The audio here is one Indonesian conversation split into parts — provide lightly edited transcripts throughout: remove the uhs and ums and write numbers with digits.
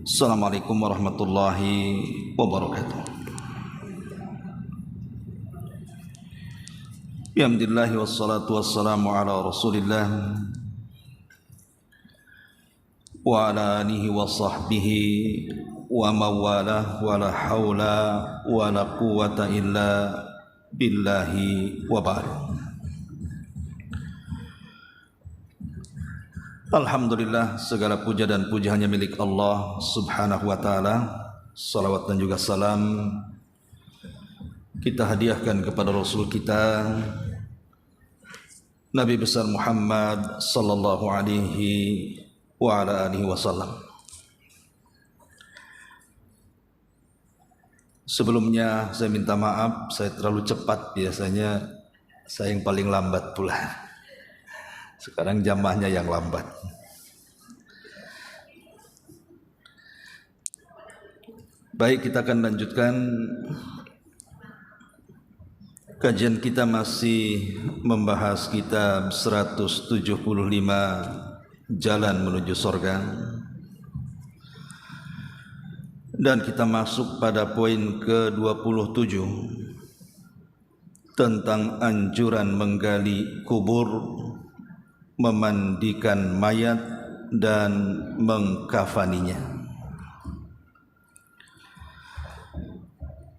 Assalamualaikum warahmatullahi wabarakatuh. Alhamdulillah wassalatu wassalamu ala Rasulillah wa ala alihi wa sahbihi wa mawalah wa la hawla wa la quwwata illa billahi wa ba'd. Alhamdulillah, segala puja dan puji hanya milik Allah subhanahu wa ta'ala. Salawat dan juga salam kita hadiahkan kepada Rasul kita Nabi besar Muhammad sallallahu alaihi wa ala alihi wasallam. Sebelumnya saya minta maaf, saya terlalu cepat, biasanya saya yang paling lambat pula. Sekarang jamaahnya yang lambat. Baik, kita akan lanjutkan kajian kita, masih membahas kitab 175 Jalan Menuju Surga. Dan kita masuk pada poin ke-27 tentang anjuran menggali kubur, memandikan mayat dan mengkafaninya.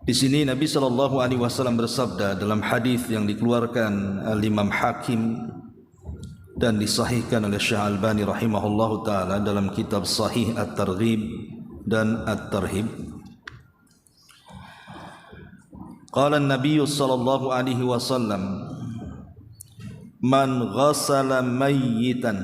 Di sini Nabi sallallahu alaihi wasallam bersabda dalam hadis yang dikeluarkan Imam Hakim dan disahihkan oleh Syekh Albani rahimahullahu taala dalam kitab Sahih At-Targhib dan At-Tarhib. Qala an-nabiy sallallahu alaihi wasallam, man ghasala mayyitan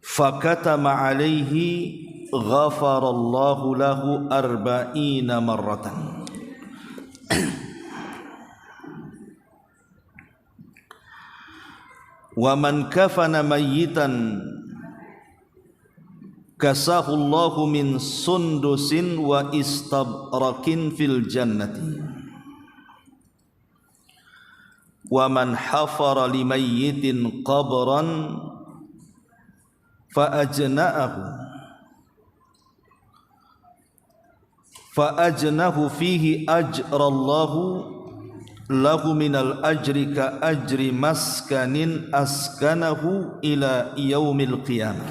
fakatama alaihi ghafarallahu lahu 40 marratan. Wa man kafana mayyitan kasahullahu min sundusin wa istabrakin fil jannati. Wa man hafara limayyitin qabran fa'ajnahu fihi ajrallahu lahu minal ajri ka ajri maskanin askanahu ila yaumil qiyamah.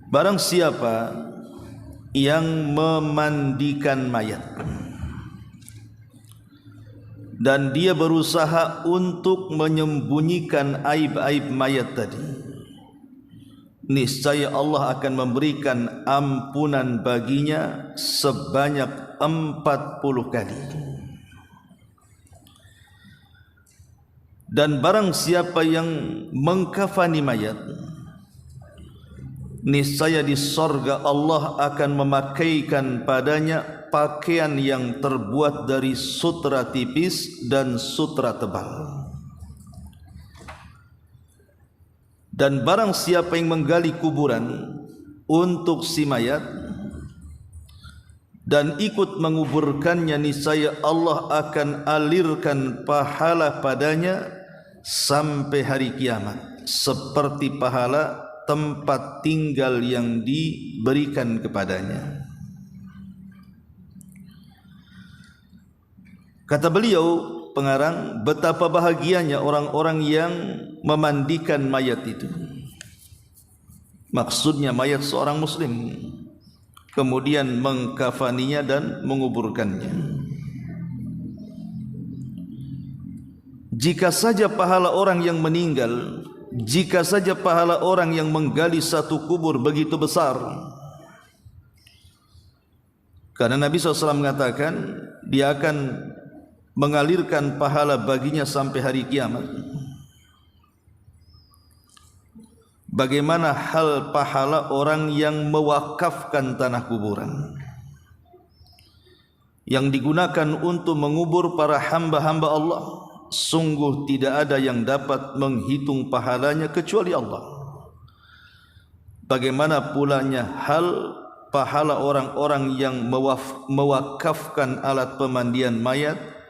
Barang siapa yang memandikan mayat dan dia berusaha untuk menyembunyikan aib-aib mayat tadi, niscaya Allah akan memberikan ampunan baginya sebanyak 40 kali. Dan barang siapa yang mengkafani mayat, niscaya di sorga Allah akan memakaikan padanya pakaian yang terbuat dari sutra tipis dan sutra tebal. Dan barang siapa yang menggali kuburan untuk si mayat dan ikut menguburkannya, niscaya Allah akan alirkan pahala padanya sampai hari kiamat, seperti pahala tempat tinggal yang diberikan kepadanya. Kata beliau pengarang, betapa bahagianya orang-orang yang memandikan mayat itu. Maksudnya mayat seorang muslim, kemudian mengkafaninya dan menguburkannya. Jika saja pahala orang yang meninggal, jika saja pahala orang yang menggali satu kubur begitu besar, karena Nabi SAW mengatakan dia akan mengalirkan pahala baginya sampai hari kiamat. Bagaimana hal pahala orang yang mewakafkan tanah kuburan yang digunakan untuk mengubur para hamba-hamba Allah? Sungguh tidak ada yang dapat menghitung pahalanya kecuali Allah. Bagaimana pulanya hal pahala orang-orang yang mewakafkan alat pemandian mayat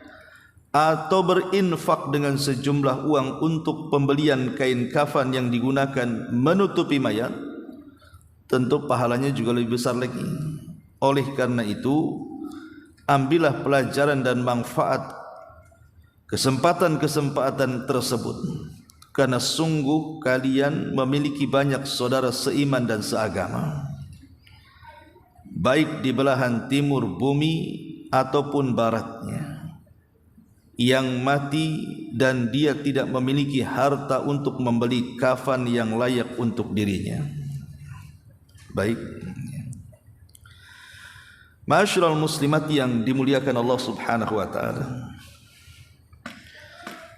atau berinfak dengan sejumlah uang untuk pembelian kain kafan yang digunakan menutupi mayat, tentu pahalanya juga lebih besar lagi. Oleh karena itu, ambillah pelajaran dan manfaat kesempatan-kesempatan tersebut, karena sungguh kalian memiliki banyak saudara seiman dan seagama, baik di belahan timur bumi ataupun baratnya, yang mati dan dia tidak memiliki harta untuk membeli kafan yang layak untuk dirinya. Baik, ma'asyiral muslimat yang dimuliakan Allah Subhanahu wa taala,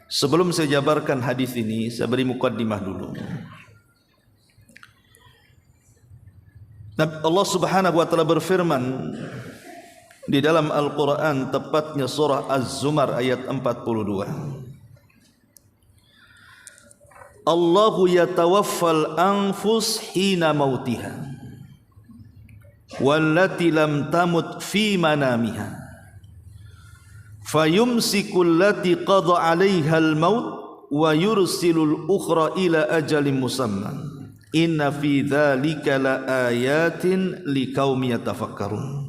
sebelum saya jabarkan hadis ini, saya beri mukaddimah dulu. Allah Subhanahu wa taala berfirman di dalam Al-Quran, tepatnya surah Az-Zumar ayat 42. Allahu yatawaffal anfus hina mautiha wallati lam tamut fi manamiha fayumsikul lati qada 'alaiha al-maut wa yursilul ukhra ila ajalin musamman inna fi dzalika la ayatin liqaumin yatafakkarun.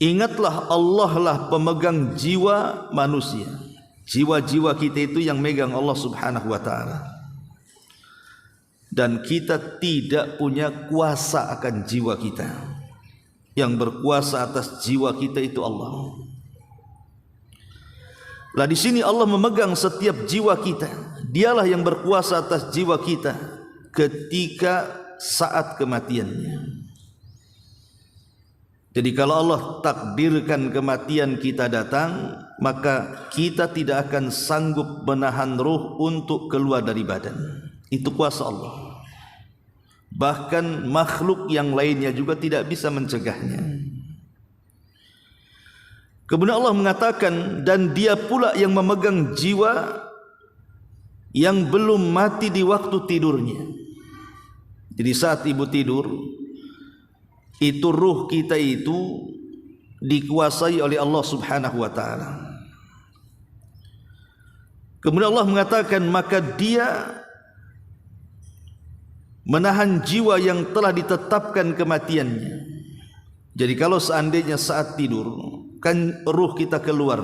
Ingatlah, Allah lah pemegang jiwa manusia. Jiwa-jiwa kita itu yang megang Allah Subhanahu wa taala. Dan kita tidak punya kuasa akan jiwa kita. Yang berkuasa atas jiwa kita itu Allah. Lah di sini Allah memegang setiap jiwa kita. Dialah yang berkuasa atas jiwa kita ketika saat kematiannya. Jadi kalau Allah takdirkan kematian kita datang, maka kita tidak akan sanggup menahan ruh untuk keluar dari badan. Itu kuasa Allah. Bahkan makhluk yang lainnya juga tidak bisa mencegahnya. Kemudian Allah mengatakan, dan dia pula yang memegang jiwa yang belum mati di waktu tidurnya. Jadi saat ibu tidur, itu ruh kita itu dikuasai oleh Allah Subhanahu wa taala. Kemudian Allah mengatakan, maka dia menahan jiwa yang telah ditetapkan kematiannya. Jadi kalau seandainya saat tidur kan ruh kita keluar.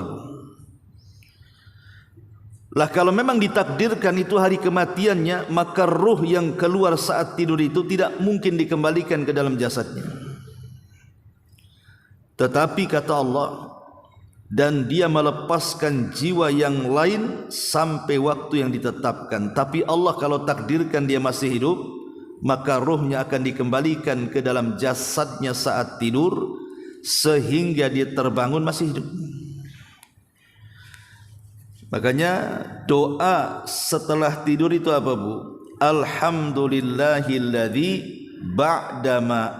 Lah kalau memang ditakdirkan itu hari kematiannya, maka ruh yang keluar saat tidur itu tidak mungkin dikembalikan ke dalam jasadnya. Tetapi kata Allah, dan dia melepaskan jiwa yang lain sampai waktu yang ditetapkan. Tapi Allah kalau takdirkan dia masih hidup, maka ruhnya akan dikembalikan ke dalam jasadnya saat tidur, sehingga dia terbangun masih hidup. Makanya doa setelah tidur itu apa, Bu? Alhamdulillahilladzi ba'dama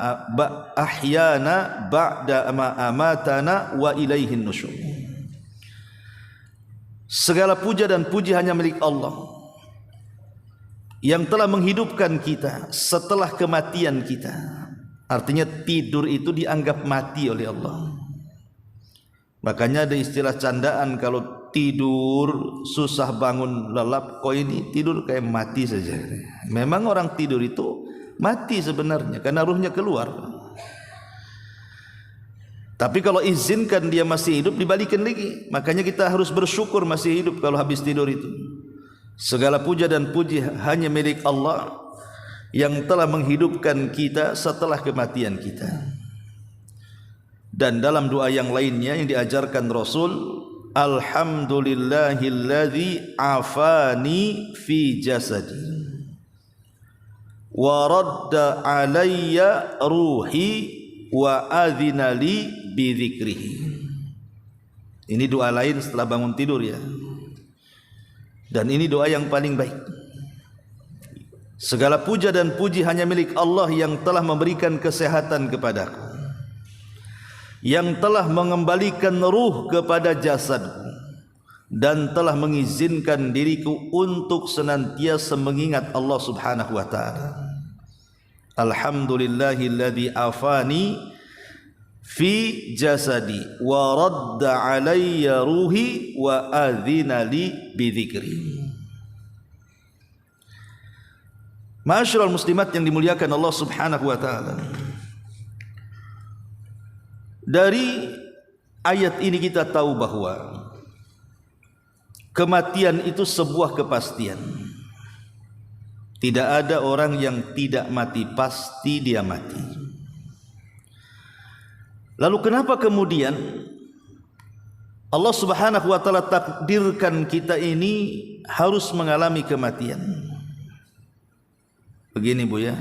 ahyana ba'dama amatana wa ilaihin nusyur. Segala puja dan puji hanya milik Allah yang telah menghidupkan kita setelah kematian kita. Artinya tidur itu dianggap mati oleh Allah. Makanya ada istilah candaan, kalau tidur susah bangun lelap, kau ini tidur kayak mati saja. Memang orang tidur itu mati sebenarnya karena ruhnya keluar. Tapi kalau izinkan dia masih hidup, dibalikin lagi. Makanya kita harus bersyukur masih hidup kalau habis tidur itu. Segala puja dan puji hanya milik Allah yang telah menghidupkan kita setelah kematian kita. Dan dalam doa yang lainnya yang diajarkan Rasul, alhamdulillahilladzi afani fi jasadi wa radda alayya ruhi wa adhina li bi dzikrihi. Ini doa lain setelah bangun tidur ya. Dan ini doa yang paling baik. Segala puja dan puji hanya milik Allah yang telah memberikan kesehatan kepadaku, yang telah mengembalikan ruh kepada jasadku, dan telah mengizinkan diriku untuk senantiasa mengingat Allah Subhanahu wa taala. Alhamdulillahilladzi afani fi jasadi wa radda alayya ruhi wa adhina li bidzikri. Ma'asyiral muslimat yang dimuliakan Allah Subhanahu wa taala. Dari ayat ini kita tahu bahwa kematian itu sebuah kepastian. Tidak ada orang yang tidak mati, pasti dia mati. Lalu kenapa kemudian Allah Subhanahu wa taala takdirkan kita ini harus mengalami kematian? Begini Bu ya.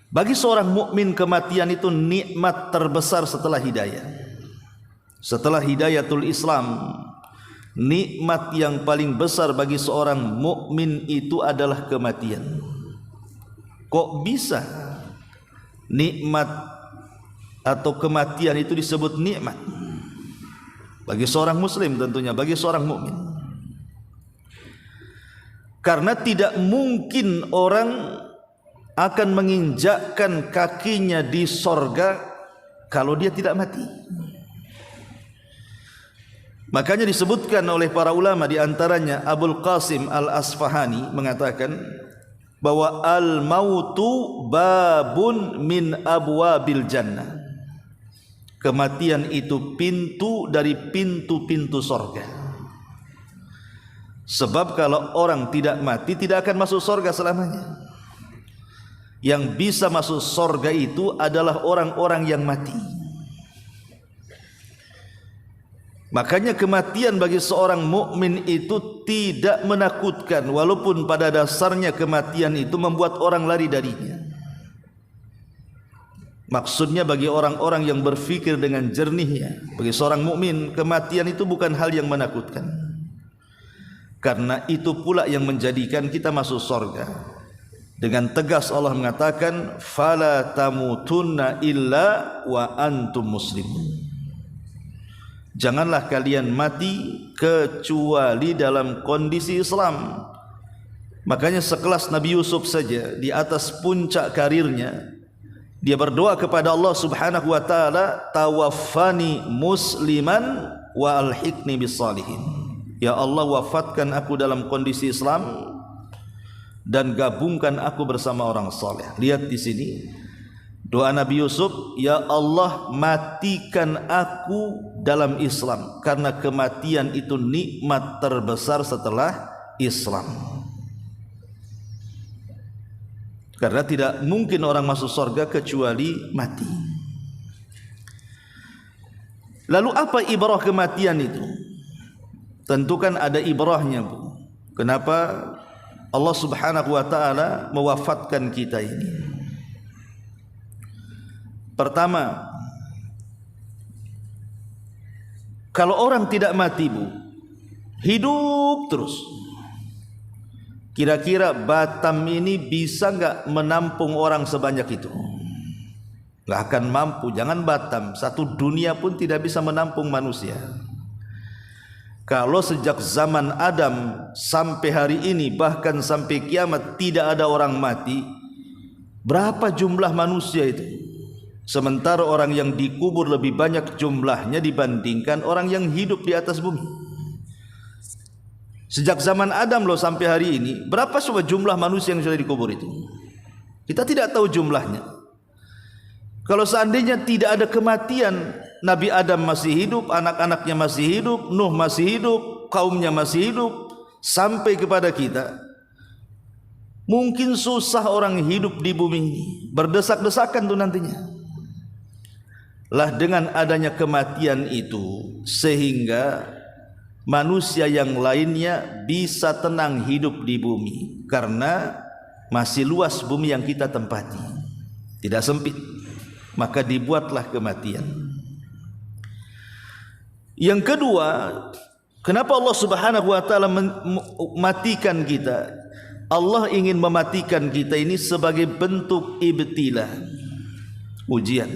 Bagi seorang mukmin kematian itu nikmat terbesar setelah hidayah. Setelah hidayatul Islam, nikmat yang paling besar bagi seorang mukmin itu adalah kematian. Kok bisa nikmat atau kematian itu disebut nikmat? Bagi seorang muslim tentunya, bagi seorang mukmin. Karena tidak mungkin orang akan menginjakkan kakinya di sorga kalau dia tidak mati. Makanya disebutkan oleh para ulama, di antaranya Abul Qasim Al-Asfahani mengatakan bahwa al-mautu babun min abwabil jannah. Kematian itu pintu dari pintu-pintu sorga. Sebab kalau orang tidak mati tidak akan masuk sorga selamanya. Yang bisa masuk sorga itu adalah orang-orang yang mati. Makanya kematian bagi seorang mukmin itu tidak menakutkan, walaupun pada dasarnya kematian itu membuat orang lari darinya. Maksudnya bagi orang-orang yang berfikir dengan jernihnya, bagi seorang mukmin kematian itu bukan hal yang menakutkan. Karena itu pula yang menjadikan kita masuk surga. Dengan tegas Allah mengatakan, fala tamutunna illa wa antum muslimun. Janganlah kalian mati kecuali dalam kondisi Islam. Makanya sekelas Nabi Yusuf saja di atas puncak karirnya, dia berdoa kepada Allah Subhanahu wa taala, tawaffani musliman wa alhiqni bis salihin. Ya Allah, wafatkan aku dalam kondisi Islam dan gabungkan aku bersama orang saleh. Lihat di sini doa Nabi Yusuf, ya Allah matikan aku dalam Islam, karena kematian itu nikmat terbesar setelah Islam. Karena tidak mungkin orang masuk surga kecuali mati. Lalu apa ibrah kematian itu? Tentu kan ada ibrahnya Bu. Kenapa Allah Subhanahu wa taala mewafatkan kita ini? Pertama, kalau orang tidak mati Bu, hidup terus. Kira-kira Batam ini bisa enggak menampung orang sebanyak itu? Enggak akan mampu. Jangan Batam, satu dunia pun tidak bisa menampung manusia. Kalau sejak zaman Adam sampai hari ini, bahkan sampai kiamat tidak ada orang mati, berapa jumlah manusia itu? Sementara orang yang dikubur lebih banyak jumlahnya dibandingkan orang yang hidup di atas bumi. Sejak zaman Adam loh sampai hari ini, berapa coba jumlah manusia yang sudah dikubur itu? Kita tidak tahu jumlahnya. Kalau seandainya tidak ada kematian, Nabi Adam masih hidup, anak-anaknya masih hidup, Nuh masih hidup, kaumnya masih hidup, sampai kepada kita, mungkin susah orang hidup di bumi ini, berdesak-desakan tuh nantinya. Lah dengan adanya kematian itu, sehingga manusia yang lainnya bisa tenang hidup di bumi, karena masih luas bumi yang kita tempati, tidak sempit. Maka dibuatlah kematian. Yang kedua, kenapa Allah Subhanahu wa taala mematikan kita? Allah ingin mematikan kita ini sebagai bentuk ibtila, ujian.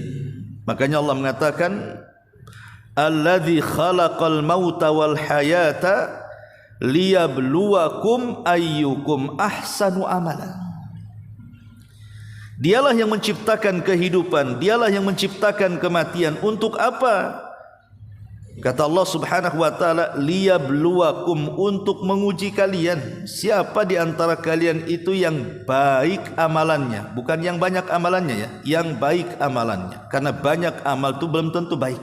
Makanya Allah mengatakan, alladzi khalaqal mauta wal hayata liyabluwakum ayyukum ahsanu amala. Dialah yang menciptakan kehidupan, dialah yang menciptakan kematian. Untuk apa? Kata Allah Subhanahu wa taala, liyabluwakum, untuk menguji kalian. Siapa di antara kalian itu yang baik amalannya, bukan yang banyak amalannya ya, yang baik amalannya. Karena banyak amal itu belum tentu baik.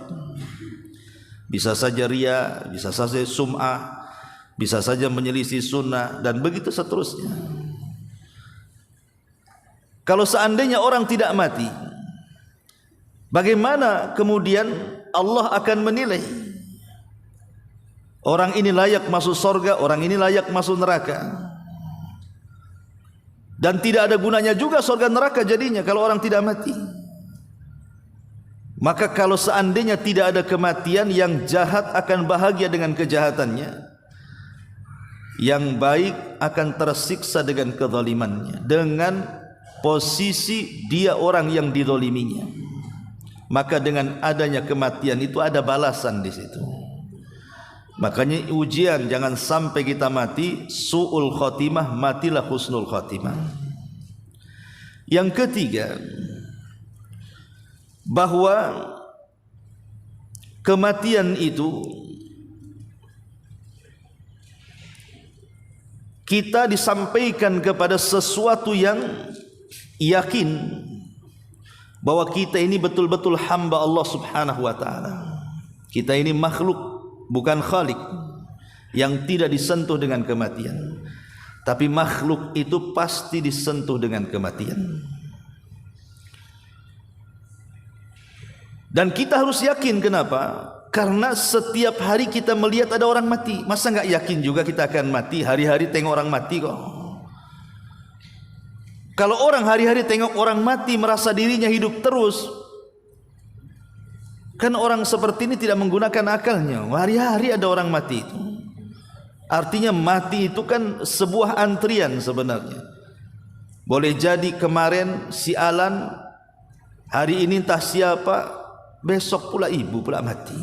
Bisa saja riya, bisa saja sum'ah, bisa saja menyelisih sunnah, dan begitu seterusnya. Kalau seandainya orang tidak mati, bagaimana kemudian Allah akan menilai? Orang ini layak masuk surga, orang ini layak masuk neraka. Dan tidak ada gunanya juga surga neraka jadinya kalau orang tidak mati. Maka kalau seandainya tidak ada kematian, yang jahat akan bahagia dengan kejahatannya, yang baik akan tersiksa dengan kezalimannya, dengan posisi dia orang yang dizaliminya. Maka dengan adanya kematian itu ada balasan di situ. Makanya ujian, jangan sampai kita mati su'ul khotimah, matilah husnul khotimah. Yang ketiga, bahwa kematian itu kita disampaikan kepada sesuatu yang yakin bahwa kita ini betul-betul hamba Allah Subhanahu wa taala. Kita ini makhluk, bukan khalik, yang tidak disentuh dengan kematian. Tapi makhluk itu pasti disentuh dengan kematian. Dan kita harus yakin, kenapa? Karena setiap hari kita melihat ada orang mati. Masa enggak yakin juga kita akan mati? Hari-hari tengok orang mati kok. Kalau orang hari-hari tengok orang mati merasa dirinya hidup terus, kan orang seperti ini tidak menggunakan akalnya. Hari-hari ada orang mati itu. Artinya mati itu kan sebuah antrian sebenarnya. Boleh jadi kemarin si Alan, hari ini entah siapa, besok pula ibu pula mati.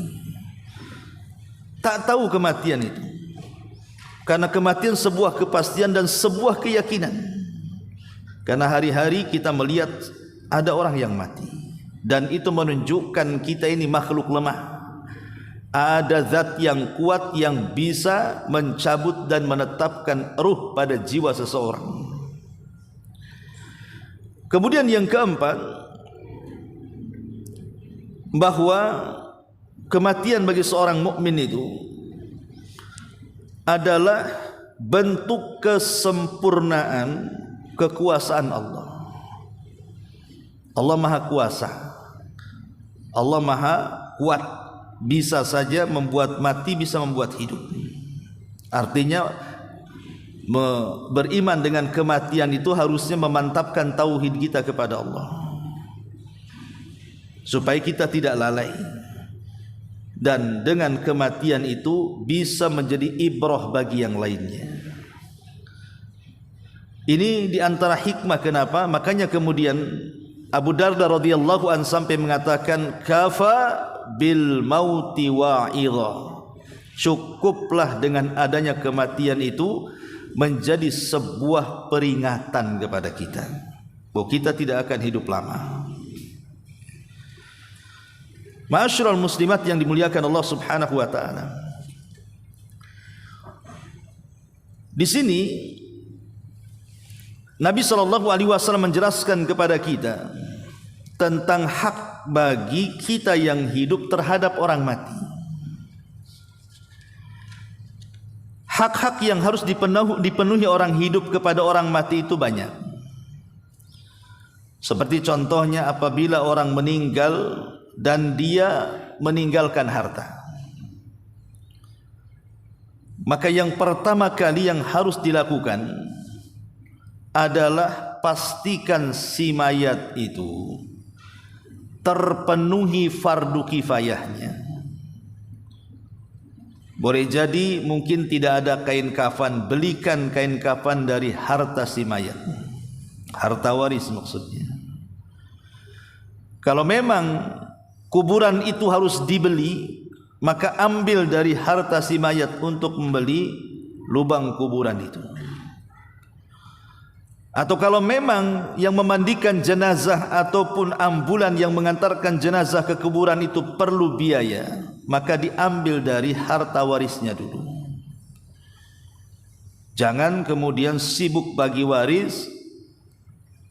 Tak tahu kematian itu. Karena kematian sebuah kepastian dan sebuah keyakinan. Karena hari-hari kita melihat ada orang yang mati, dan itu menunjukkan kita ini makhluk lemah. Ada zat yang kuat yang bisa mencabut dan menetapkan ruh pada jiwa seseorang. Kemudian yang keempat, bahwa kematian bagi seorang mukmin itu adalah bentuk kesempurnaan kekuasaan Allah. Allah Maha Kuasa, Allah Maha Kuat, bisa saja membuat mati, bisa membuat hidup. Artinya beriman dengan kematian itu harusnya memantapkan tauhid kita kepada Allah, supaya kita tidak lalai. Dan dengan kematian itu bisa menjadi ibrah bagi yang lainnya. Ini diantara hikmah kenapa, makanya kemudian Abu Darda radhiyallahu an sampai mengatakan, kafa bil mauti wa'idha, cukuplah dengan adanya kematian itu menjadi sebuah peringatan kepada kita bahwa kita tidak akan hidup lama. Ma'asyiral muslimat yang dimuliakan Allah Subhanahu wa taala, di sini Nabi SAW menjelaskan kepada kita tentang hak bagi kita yang hidup terhadap orang mati. Hak-hak yang harus dipenuhi orang hidup kepada orang mati itu banyak. Seperti contohnya apabila orang meninggal dan dia meninggalkan harta, maka yang pertama kali yang harus dilakukan adalah pastikan si mayat itu terpenuhi fardu kifayahnya. Boleh jadi mungkin tidak ada kain kafan, belikan kain kafan dari harta si mayat, harta waris maksudnya. Kalau memang kuburan itu harus dibeli, maka ambil dari harta si mayat untuk membeli lubang kuburan itu. Atau kalau memang yang memandikan jenazah ataupun ambulan yang mengantarkan jenazah ke kuburan itu perlu biaya, maka diambil dari harta warisnya dulu. Jangan kemudian sibuk bagi waris,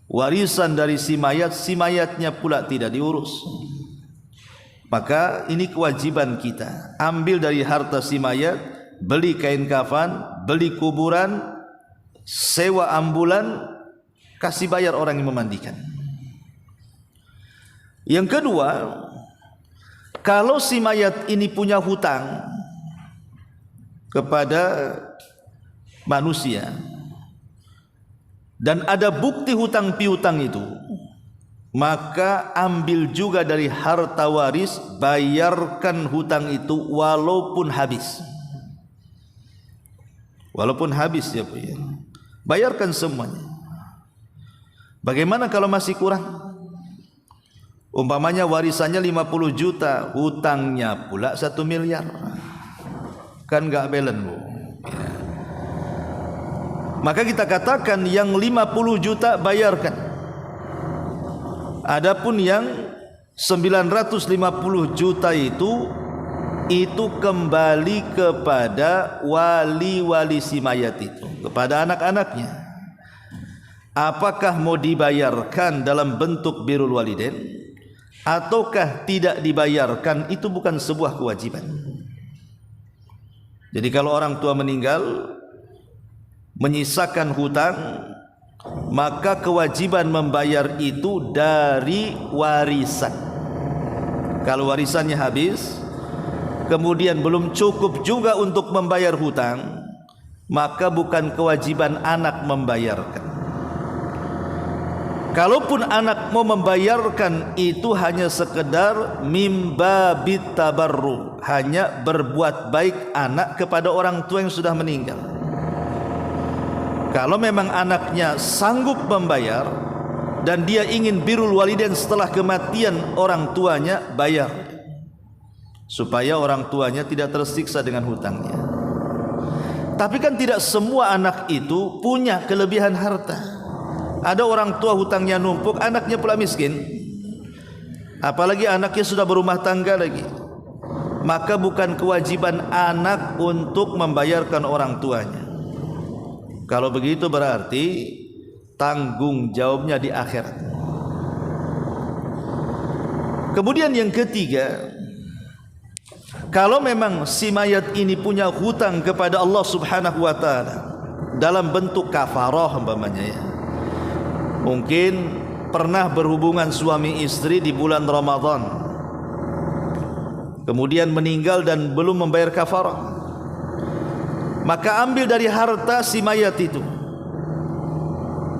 warisan dari si mayatnya pula tidak diurus. Maka ini kewajiban kita, ambil dari harta si mayat, beli kain kafan, beli kuburan, sewa ambulan, kasih bayar orang yang memandikan. Yang kedua, kalau si mayat ini punya hutang kepada manusia dan ada bukti hutang piutang itu, maka ambil juga dari harta waris, bayarkan hutang itu walaupun habis. Walaupun habis ya, bayarkan semuanya. Bagaimana kalau masih kurang? Umpamanya warisannya 50 juta, hutangnya pula 1 miliar. Kan enggak balance, Bu. Ya. Maka kita katakan yang 50 juta bayarkan. Adapun yang 950 juta itu kembali kepada wali-wali si mayat itu, kepada anak-anaknya. Apakah mau dibayarkan dalam bentuk birrul walidain ataukah tidak dibayarkan, itu bukan sebuah kewajiban. Jadi kalau orang tua meninggal menyisakan hutang, maka kewajiban membayar itu dari warisan. Kalau warisannya habis, kemudian belum cukup juga untuk membayar hutang, maka bukan kewajiban anak membayarkan. Kalaupun anak mau membayarkan, itu hanya sekedar mimbabit tabarru, hanya berbuat baik anak kepada orang tua yang sudah meninggal. Kalau memang anaknya sanggup membayar dan dia ingin birrul walidain setelah kematian orang tuanya, bayar supaya orang tuanya tidak tersiksa dengan hutangnya. Tapi kan tidak semua anak itu punya kelebihan harta. Ada orang tua hutangnya numpuk, anaknya pula miskin, apalagi anaknya sudah berumah tangga lagi. Maka bukan kewajiban anak untuk membayarkan orang tuanya. Kalau begitu berarti tanggung jawabnya di akhirat. Kemudian yang ketiga, kalau memang si mayat ini punya hutang kepada Allah Subhanahu wa taala dalam bentuk kafarah umpamanya ya. Mungkin pernah berhubungan suami istri di bulan Ramadan, kemudian meninggal dan belum membayar kafarah, maka ambil dari harta si mayat itu,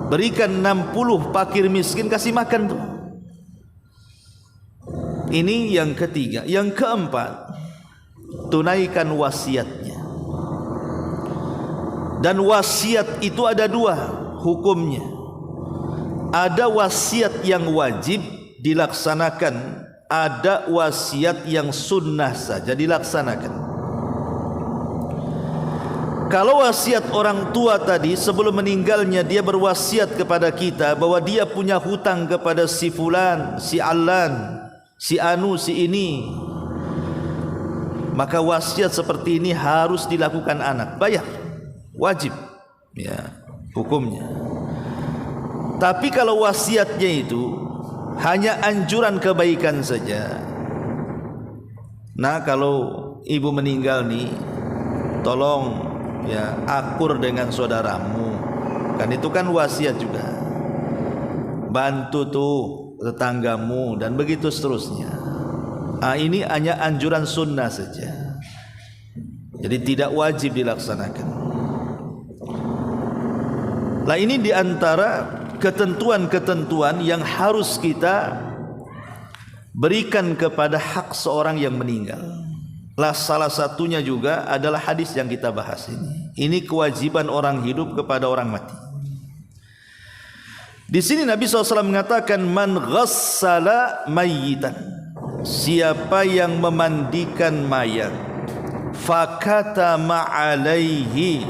berikan 60 fakir miskin, kasih makan tuh. Ini yang ketiga. Yang keempat, tunaikan wasiatnya. Dan wasiat itu ada dua hukumnya. Ada wasiat yang wajib dilaksanakan, ada wasiat yang sunnah saja dilaksanakan. Kalau wasiat orang tua tadi sebelum meninggalnya dia berwasiat kepada kita bahwa dia punya hutang kepada si fulan, si allan, si anu, si ini, maka wasiat seperti ini harus dilakukan anak, bayar, wajib ya hukumnya. Tapi kalau wasiatnya itu hanya anjuran kebaikan saja, nah kalau ibu meninggal nih, tolong ya akur dengan saudaramu, kan itu kan wasiat juga, bantu tuh tetanggamu dan begitu seterusnya. Ini hanya anjuran sunnah saja, jadi tidak wajib dilaksanakan. Nah ini diantara ketentuan-ketentuan yang harus kita berikan kepada hak seorang yang meninggal. Lah salah satunya juga adalah hadis yang kita bahas ini. Ini kewajiban orang hidup kepada orang mati. Di sini Nabi SAW mengatakan man ghassala mayyitan, siapa yang memandikan mayat, fakata ma'alaihi,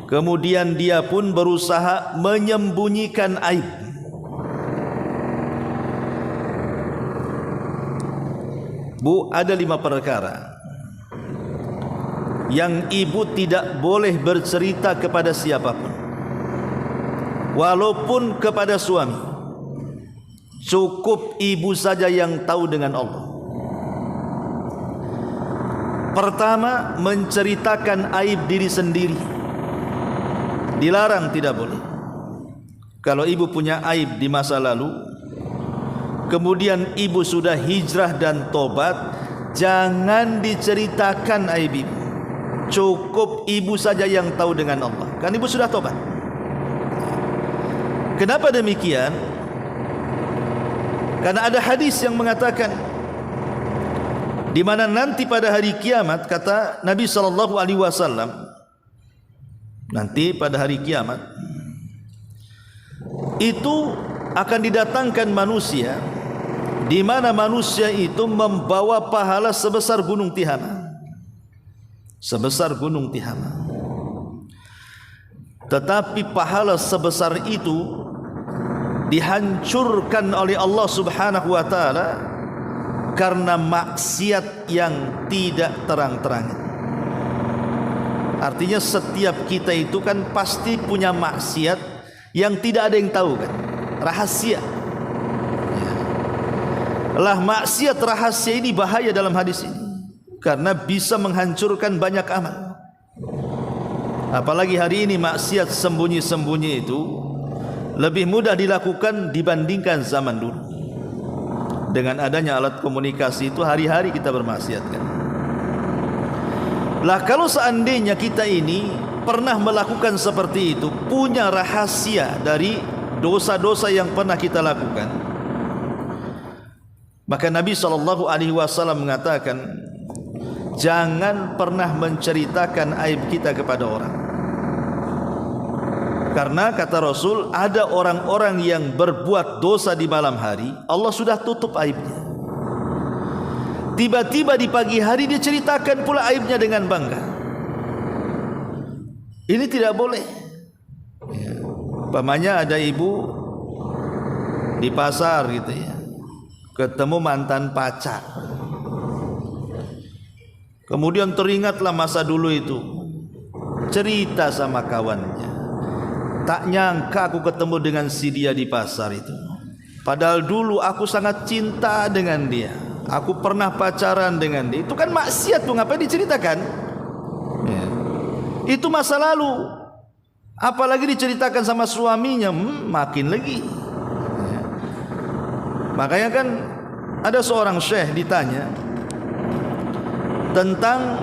Kemudian dia pun berusaha menyembunyikan aib. Bu, ada 5 perkara yang ibu tidak boleh bercerita kepada siapapun, walaupun kepada suami. Cukup ibu saja yang tahu dengan Allah. Pertama, menceritakan aib diri sendiri. Dilarang, tidak boleh. Kalau ibu punya aib di masa lalu, kemudian ibu sudah hijrah dan tobat, jangan diceritakan aib ibu. Cukup ibu saja yang tahu dengan Allah, kan ibu sudah tobat. Kenapa demikian? Karena ada hadis yang mengatakan, di mana nanti pada hari kiamat, kata Nabi SAW, nanti pada hari kiamat itu akan didatangkan manusia, di mana manusia itu membawa pahala sebesar gunung Tihama, sebesar gunung Tihama. Tetapi pahala sebesar itu dihancurkan oleh Allah Subhanahu wa taala karena maksiat yang tidak terang-terangan. Artinya setiap kita itu kan pasti punya maksiat yang tidak ada yang tahu kan, rahasia. Lah maksiat rahasia ini bahaya dalam hadis ini, karena bisa menghancurkan banyak amal. Apalagi hari ini maksiat sembunyi-sembunyi itu lebih mudah dilakukan dibandingkan zaman dulu. Dengan adanya alat komunikasi itu hari-hari kita bermaksiat kan. Lah kalau seandainya kita ini pernah melakukan seperti itu, punya rahasia dari dosa-dosa yang pernah kita lakukan, maka Nabi SAW mengatakan, jangan pernah menceritakan aib kita kepada orang. Karena kata Rasul, ada orang-orang yang berbuat dosa di malam hari, Allah sudah tutup aibnya. Tiba-tiba di pagi hari dia ceritakan pula aibnya dengan bangga. Ini tidak boleh. Umpamanya ada ibu di pasar gitu ya, ketemu mantan pacar. Kemudian teringatlah masa dulu itu, cerita sama kawannya, tak nyangka aku ketemu dengan si dia di pasar itu. Padahal dulu aku sangat cinta dengan dia, aku pernah pacaran dengan dia. Itu kan maksiat tuh, ngapain diceritakan ya. Itu masa lalu, apalagi diceritakan sama suaminya, makin lagi ya. Makanya kan ada seorang syekh ditanya tentang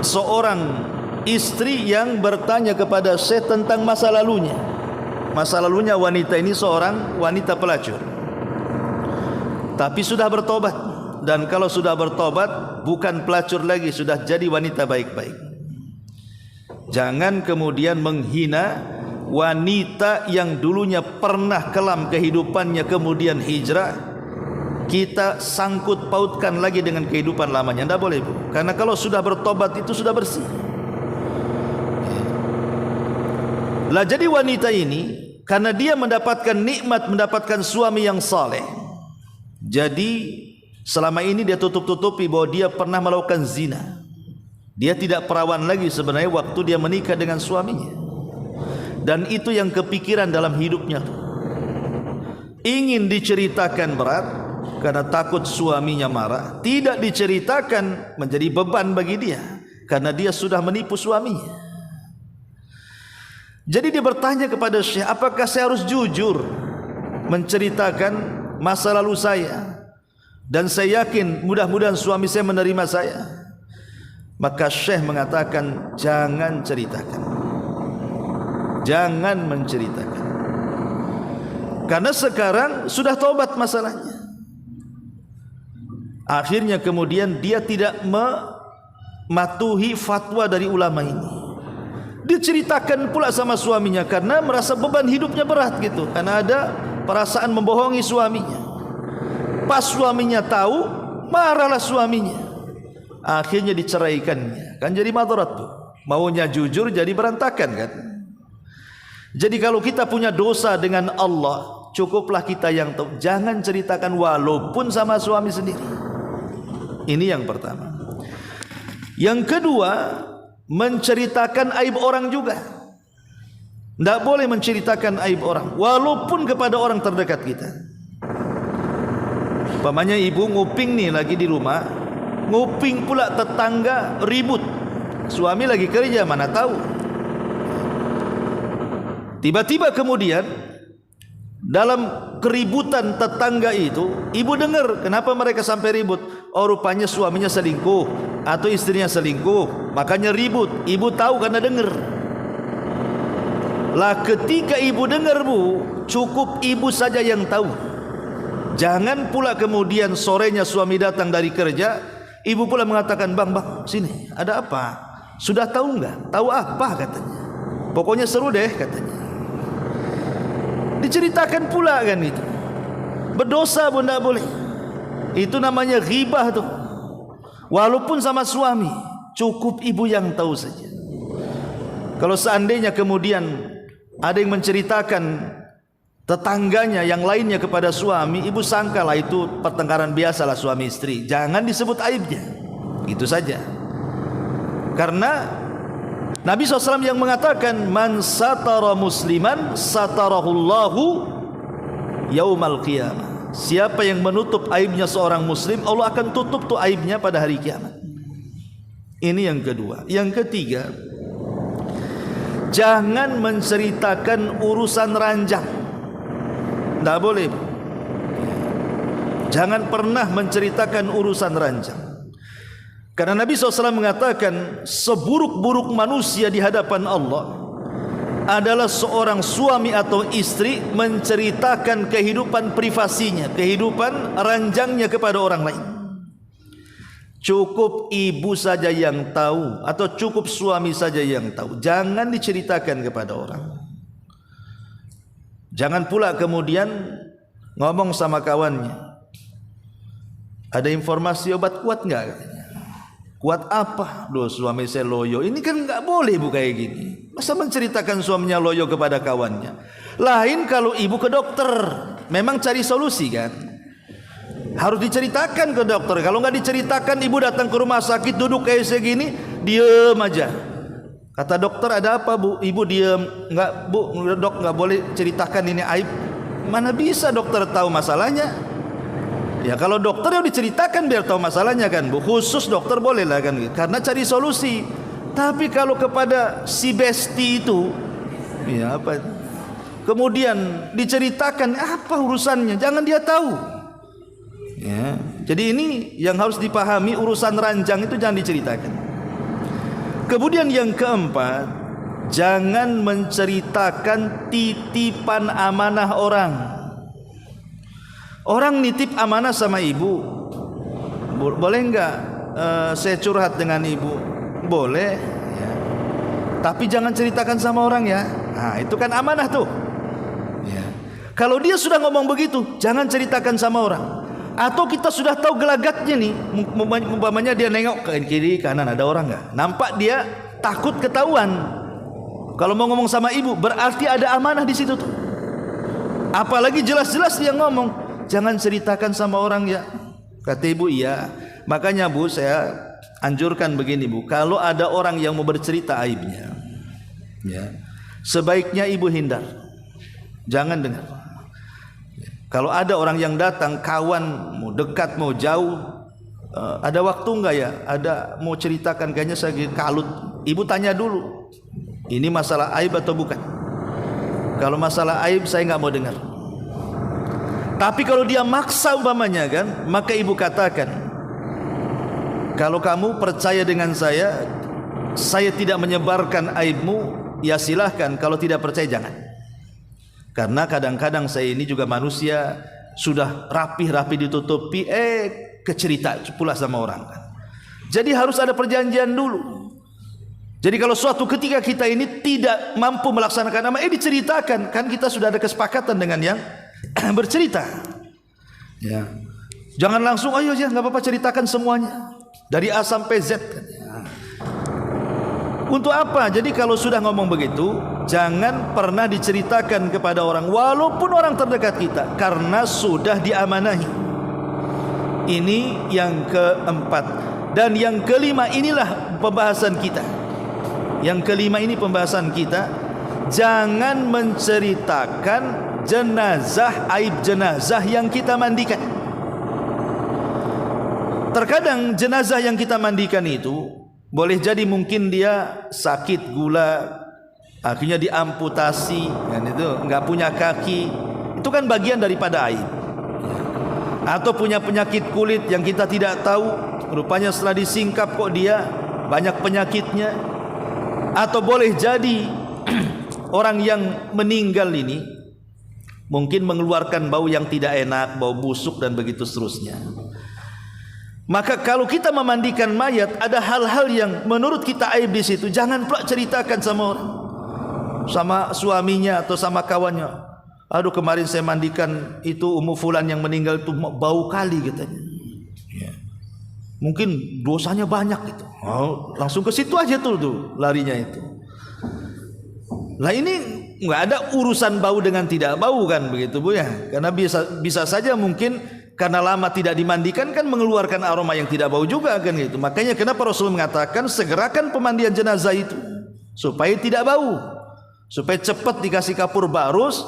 seorang istri yang bertanya kepada syekh tentang masa lalunya. Masa lalunya wanita ini seorang wanita pelacur, tapi sudah bertobat. Dan kalau sudah bertobat, bukan pelacur lagi, sudah jadi wanita baik-baik. Jangan kemudian menghina wanita yang dulunya pernah kelam kehidupannya, kemudian hijrah, kita sangkut pautkan lagi dengan kehidupan lamanya. Tidak boleh, Bu. Karena kalau sudah bertobat itu sudah bersih. Lah jadi wanita ini, karena dia mendapatkan nikmat, mendapatkan suami yang saleh, jadi selama ini dia tutup-tutupi bahwa dia pernah melakukan zina. Dia tidak perawan lagi sebenarnya waktu dia menikah dengan suaminya. Dan itu yang kepikiran dalam hidupnya. Ingin diceritakan berat karena takut suaminya marah, tidak diceritakan menjadi beban bagi dia karena dia sudah menipu suaminya. Jadi dia bertanya kepada Syekh, apakah saya harus jujur menceritakan masa lalu saya? Dan saya yakin mudah-mudahan suami saya menerima saya. Maka Syekh mengatakan, jangan ceritakan, jangan menceritakan, karena sekarang sudah taubat masalahnya. Akhirnya kemudian dia tidak mematuhi fatwa dari ulama ini. Diceritakan pula sama suaminya karena merasa beban hidupnya berat gitu, karena ada perasaan membohongi suaminya. Pas suaminya tahu, marahlah suaminya. Akhirnya diceraikannya. Kan jadi madarat tuh. Maunya jujur jadi berantakan kan. Jadi kalau kita punya dosa dengan Allah, cukuplah kita yang tahu. Jangan ceritakan walaupun sama suami sendiri. Ini yang pertama. Yang kedua, menceritakan aib orang juga. Tidak boleh menceritakan aib orang, walaupun kepada orang terdekat kita. Umpamanya ibu nguping nih lagi di rumah, nguping pula tetangga ribut. Suami lagi kerja, mana tahu. Tiba-tiba kemudian dalam keributan tetangga itu, ibu dengar kenapa mereka sampai ribut. Oh, rupanya suaminya selingkuh atau istrinya selingkuh, makanya ribut. Ibu tahu karena dengar. Lah ketika ibu dengar, Bu, cukup ibu saja yang tahu. Jangan pula kemudian sorenya suami datang dari kerja, ibu pula mengatakan, "Bang, sini, ada apa? Sudah tahu enggak? Tahu apa?" katanya. "Pokoknya seru deh," katanya. Diceritakan pula kan itu. Berdosa pun tidak boleh. Itu namanya ghibah tuh. Walaupun sama suami, cukup ibu yang tahu saja. Kalau seandainya kemudian ada yang menceritakan tetangganya yang lainnya kepada suami, ibu sangkalah itu pertengkaran biasalah suami istri. Jangan disebut aibnya. Itu saja. Karena Nabi SAW yang mengatakan, "Man satara musliman satarahullahu yaumal qiyamah." Siapa yang menutup aibnya seorang muslim, Allah akan tutup tuh aibnya pada hari kiamat. Ini yang kedua. Yang ketiga, jangan menceritakan urusan ranjang. Tidak boleh. Jangan pernah menceritakan urusan ranjang. Karena Nabi SAW mengatakan, seburuk-buruk manusia di hadapan Allah adalah seorang suami atau istri menceritakan kehidupan privasinya, kehidupan ranjangnya kepada orang lain. Cukup ibu saja yang tahu atau cukup suami saja yang tahu. Jangan diceritakan kepada orang. Jangan pula kemudian ngomong sama kawannya, "Ada informasi obat kuat enggak?" katanya. "Kuat apa?" "Loh, suami saya loyo." Ini kan enggak boleh, Bu, kayak gini. Masa menceritakan suaminya loyo kepada kawannya? Lain kalau ibu ke dokter, memang cari solusi kan. Harus diceritakan ke dokter. Kalau enggak diceritakan, ibu datang ke rumah sakit, duduk kayak segini, diem aja. Kata dokter, "Ada apa, Bu?" Ibu diem. "Enggak, Bu, dok, enggak boleh ceritakan ini aib." Mana bisa dokter tahu masalahnya? Ya kalau dokter yang diceritakan biar tahu masalahnya kan, Bu. Khusus dokter boleh lah kan, karena cari solusi. Tapi kalau kepada si besti itu, ya apa? Kemudian diceritakan apa urusannya? Jangan dia tahu. Ya. Jadi ini yang harus dipahami, urusan ranjang itu jangan diceritakan. Kemudian yang keempat, jangan menceritakan titipan amanah orang. Orang nitip amanah sama ibu, boleh enggak saya curhat dengan ibu? Boleh ya. Tapi jangan ceritakan sama orang ya. Nah, itu kan amanah tuh ya. Kalau dia sudah ngomong begitu, jangan ceritakan sama orang. Atau kita sudah tahu gelagatnya nih, umpamanya dia nengok ke kiri kanan, ada orang enggak? Nampak dia takut ketahuan. Kalau mau ngomong sama ibu, berarti ada amanah di situ tuh. Apalagi jelas-jelas dia ngomong, "Jangan ceritakan sama orang ya." Kata ibu, "Iya." Makanya, Bu, saya anjurkan begini, Bu, kalau ada orang yang mau bercerita aibnya, ya, sebaiknya ibu hindar. Jangan dengar. Kalau ada orang yang datang, kawan, mau dekat, mau jauh, "Ada waktu enggak ya? Ada mau ceritakan, kayaknya saya kalut." Ibu tanya dulu, "Ini masalah aib atau bukan?" Kalau masalah aib, saya enggak mau dengar. Tapi kalau dia maksa umpamanya kan, maka ibu katakan, "Kalau kamu percaya dengan saya tidak menyebarkan aibmu, ya silahkan. Kalau tidak percaya jangan." Karena kadang-kadang saya ini juga manusia, sudah rapi-rapi ditutupi, kecerita pula sama orang kan. Jadi harus ada perjanjian dulu. Jadi kalau suatu ketika kita ini tidak mampu melaksanakan amanah, diceritakan, kan kita sudah ada kesepakatan dengan yang bercerita. Ya. Jangan langsung, "Ayo aja, nggak apa-apa, ceritakan semuanya dari A sampai Z." Untuk apa? Jadi kalau sudah ngomong begitu, jangan pernah diceritakan kepada orang, walaupun orang terdekat kita, karena sudah diamanahi. Ini yang keempat. Dan yang kelima, inilah pembahasan kita. Yang kelima ini pembahasan kita, jangan menceritakan jenazah, aib jenazah yang kita mandikan. Terkadang jenazah yang kita mandikan itu boleh jadi mungkin dia sakit gula, akhirnya diamputasi, kan, itu nggak punya kaki, itu kan bagian daripada aib. Atau punya penyakit kulit yang kita tidak tahu, rupanya setelah disingkap kok dia banyak penyakitnya. Atau boleh jadi orang yang meninggal ini mungkin mengeluarkan bau yang tidak enak, bau busuk dan begitu seterusnya. Maka kalau kita memandikan mayat, ada hal-hal yang menurut kita aib di situ, jangan pula ceritakan sama orang, sama suaminya atau sama kawannya. Aduh, kemarin saya mandikan itu Ummu Fulan yang meninggal itu bau kali katanya. Ya. Mungkin dosanya banyak itu. Oh, langsung ke situ aja tuh larinya itu. Lah ini nggak ada urusan bau dengan tidak bau kan begitu Bu ya? Karena bisa saja mungkin karena lama tidak dimandikan kan mengeluarkan aroma yang tidak bau juga kan gitu. Makanya kenapa Rasul mengatakan segerakan pemandian jenazah itu supaya tidak bau, supaya cepat dikasih kapur barus,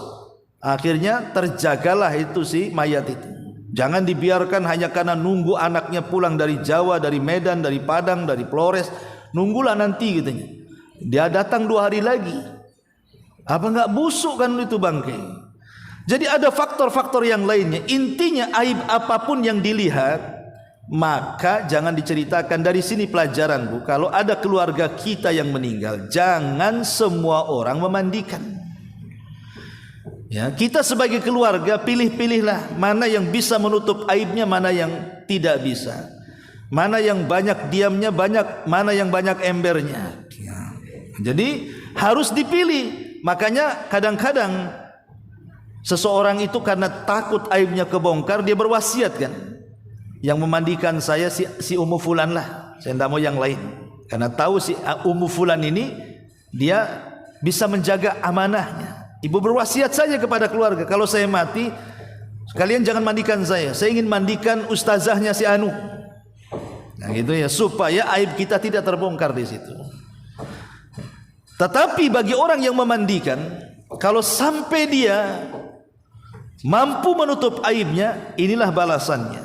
akhirnya terjagalah itu si mayat itu. Jangan dibiarkan hanya karena nunggu anaknya pulang dari Jawa, dari Medan, dari Padang, dari Flores, nunggulah nanti katanya. Dia datang 2 hari lagi. Apa enggak busuk kan itu bangkai? Jadi ada faktor-faktor yang lainnya. Intinya aib apapun yang dilihat, maka jangan diceritakan. Dari sini pelajaran Bu, kalau ada keluarga kita yang meninggal, jangan semua orang memandikan. Ya, kita sebagai keluarga pilih-pilihlah mana yang bisa menutup aibnya, mana yang tidak bisa. Mana yang banyak diamnya, mana yang banyak embernya. Ya. Jadi harus dipilih. Makanya kadang-kadang seseorang itu karena takut aibnya kebongkar, dia berwasiat kan, yang memandikan saya si Ummu Fulan lah, saya tidak mau yang lain, karena tahu si Ummu Fulan ini dia bisa menjaga amanahnya. Ibu berwasiat saja kepada keluarga, kalau saya mati kalian jangan mandikan saya ingin mandikan ustazahnya si Anu. Nah gitu ya, supaya aib kita tidak terbongkar di situ. Tetapi bagi orang yang memandikan, kalau sampai dia mampu menutup aibnya, inilah balasannya.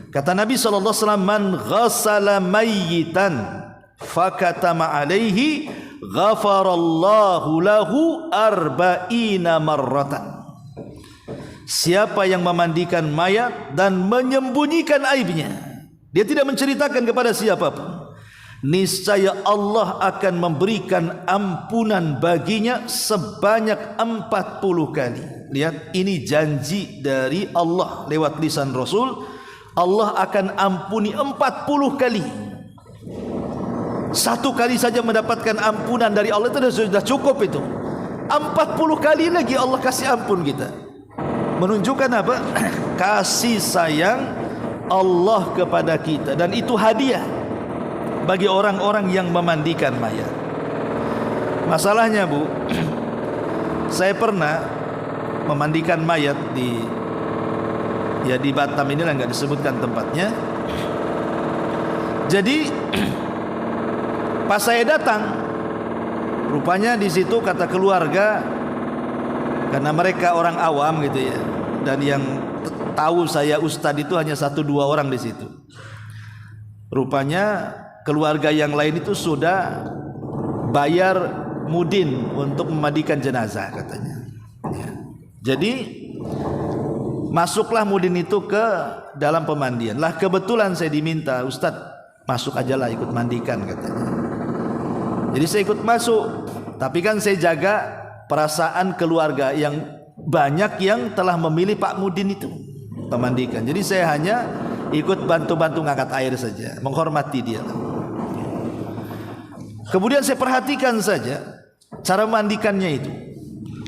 Kata Nabi SAW, man ghasala mayyitan fakatama alaihi ghafarallahu lahu arba'ina marratan. Siapa yang memandikan mayat dan menyembunyikan aibnya, dia tidak menceritakan kepada siapapun, niscaya Allah akan memberikan ampunan baginya sebanyak 40 kali. Lihat, ini janji dari Allah lewat lisan Rasul. Allah akan ampuni 40 kali. 1 kali saja mendapatkan ampunan dari Allah itu sudah cukup itu. 40 kali lagi Allah kasih ampun kita. Menunjukkan apa? Kasih sayang Allah kepada kita. Dan itu hadiah bagi orang-orang yang memandikan mayat. Masalahnya Bu, saya pernah memandikan mayat di Batam, inilah nggak disebutkan tempatnya. Jadi pas saya datang, rupanya di situ kata keluarga, karena mereka orang awam gitu ya, dan yang tahu saya ustadz itu hanya 1-2 orang di situ. Rupanya keluarga yang lain itu sudah bayar mudin untuk memandikan jenazah katanya. Ya. Jadi masuklah mudin itu ke dalam pemandian. Lah kebetulan saya diminta, Ustadz masuk aja lah ikut mandikan katanya. Jadi saya ikut masuk, tapi kan saya jaga perasaan keluarga yang banyak yang telah memilih Pak Mudin itu memandikan. Jadi saya hanya ikut bantu-bantu ngangkat air saja, menghormati dia. Kemudian saya perhatikan saja cara memandikannya itu.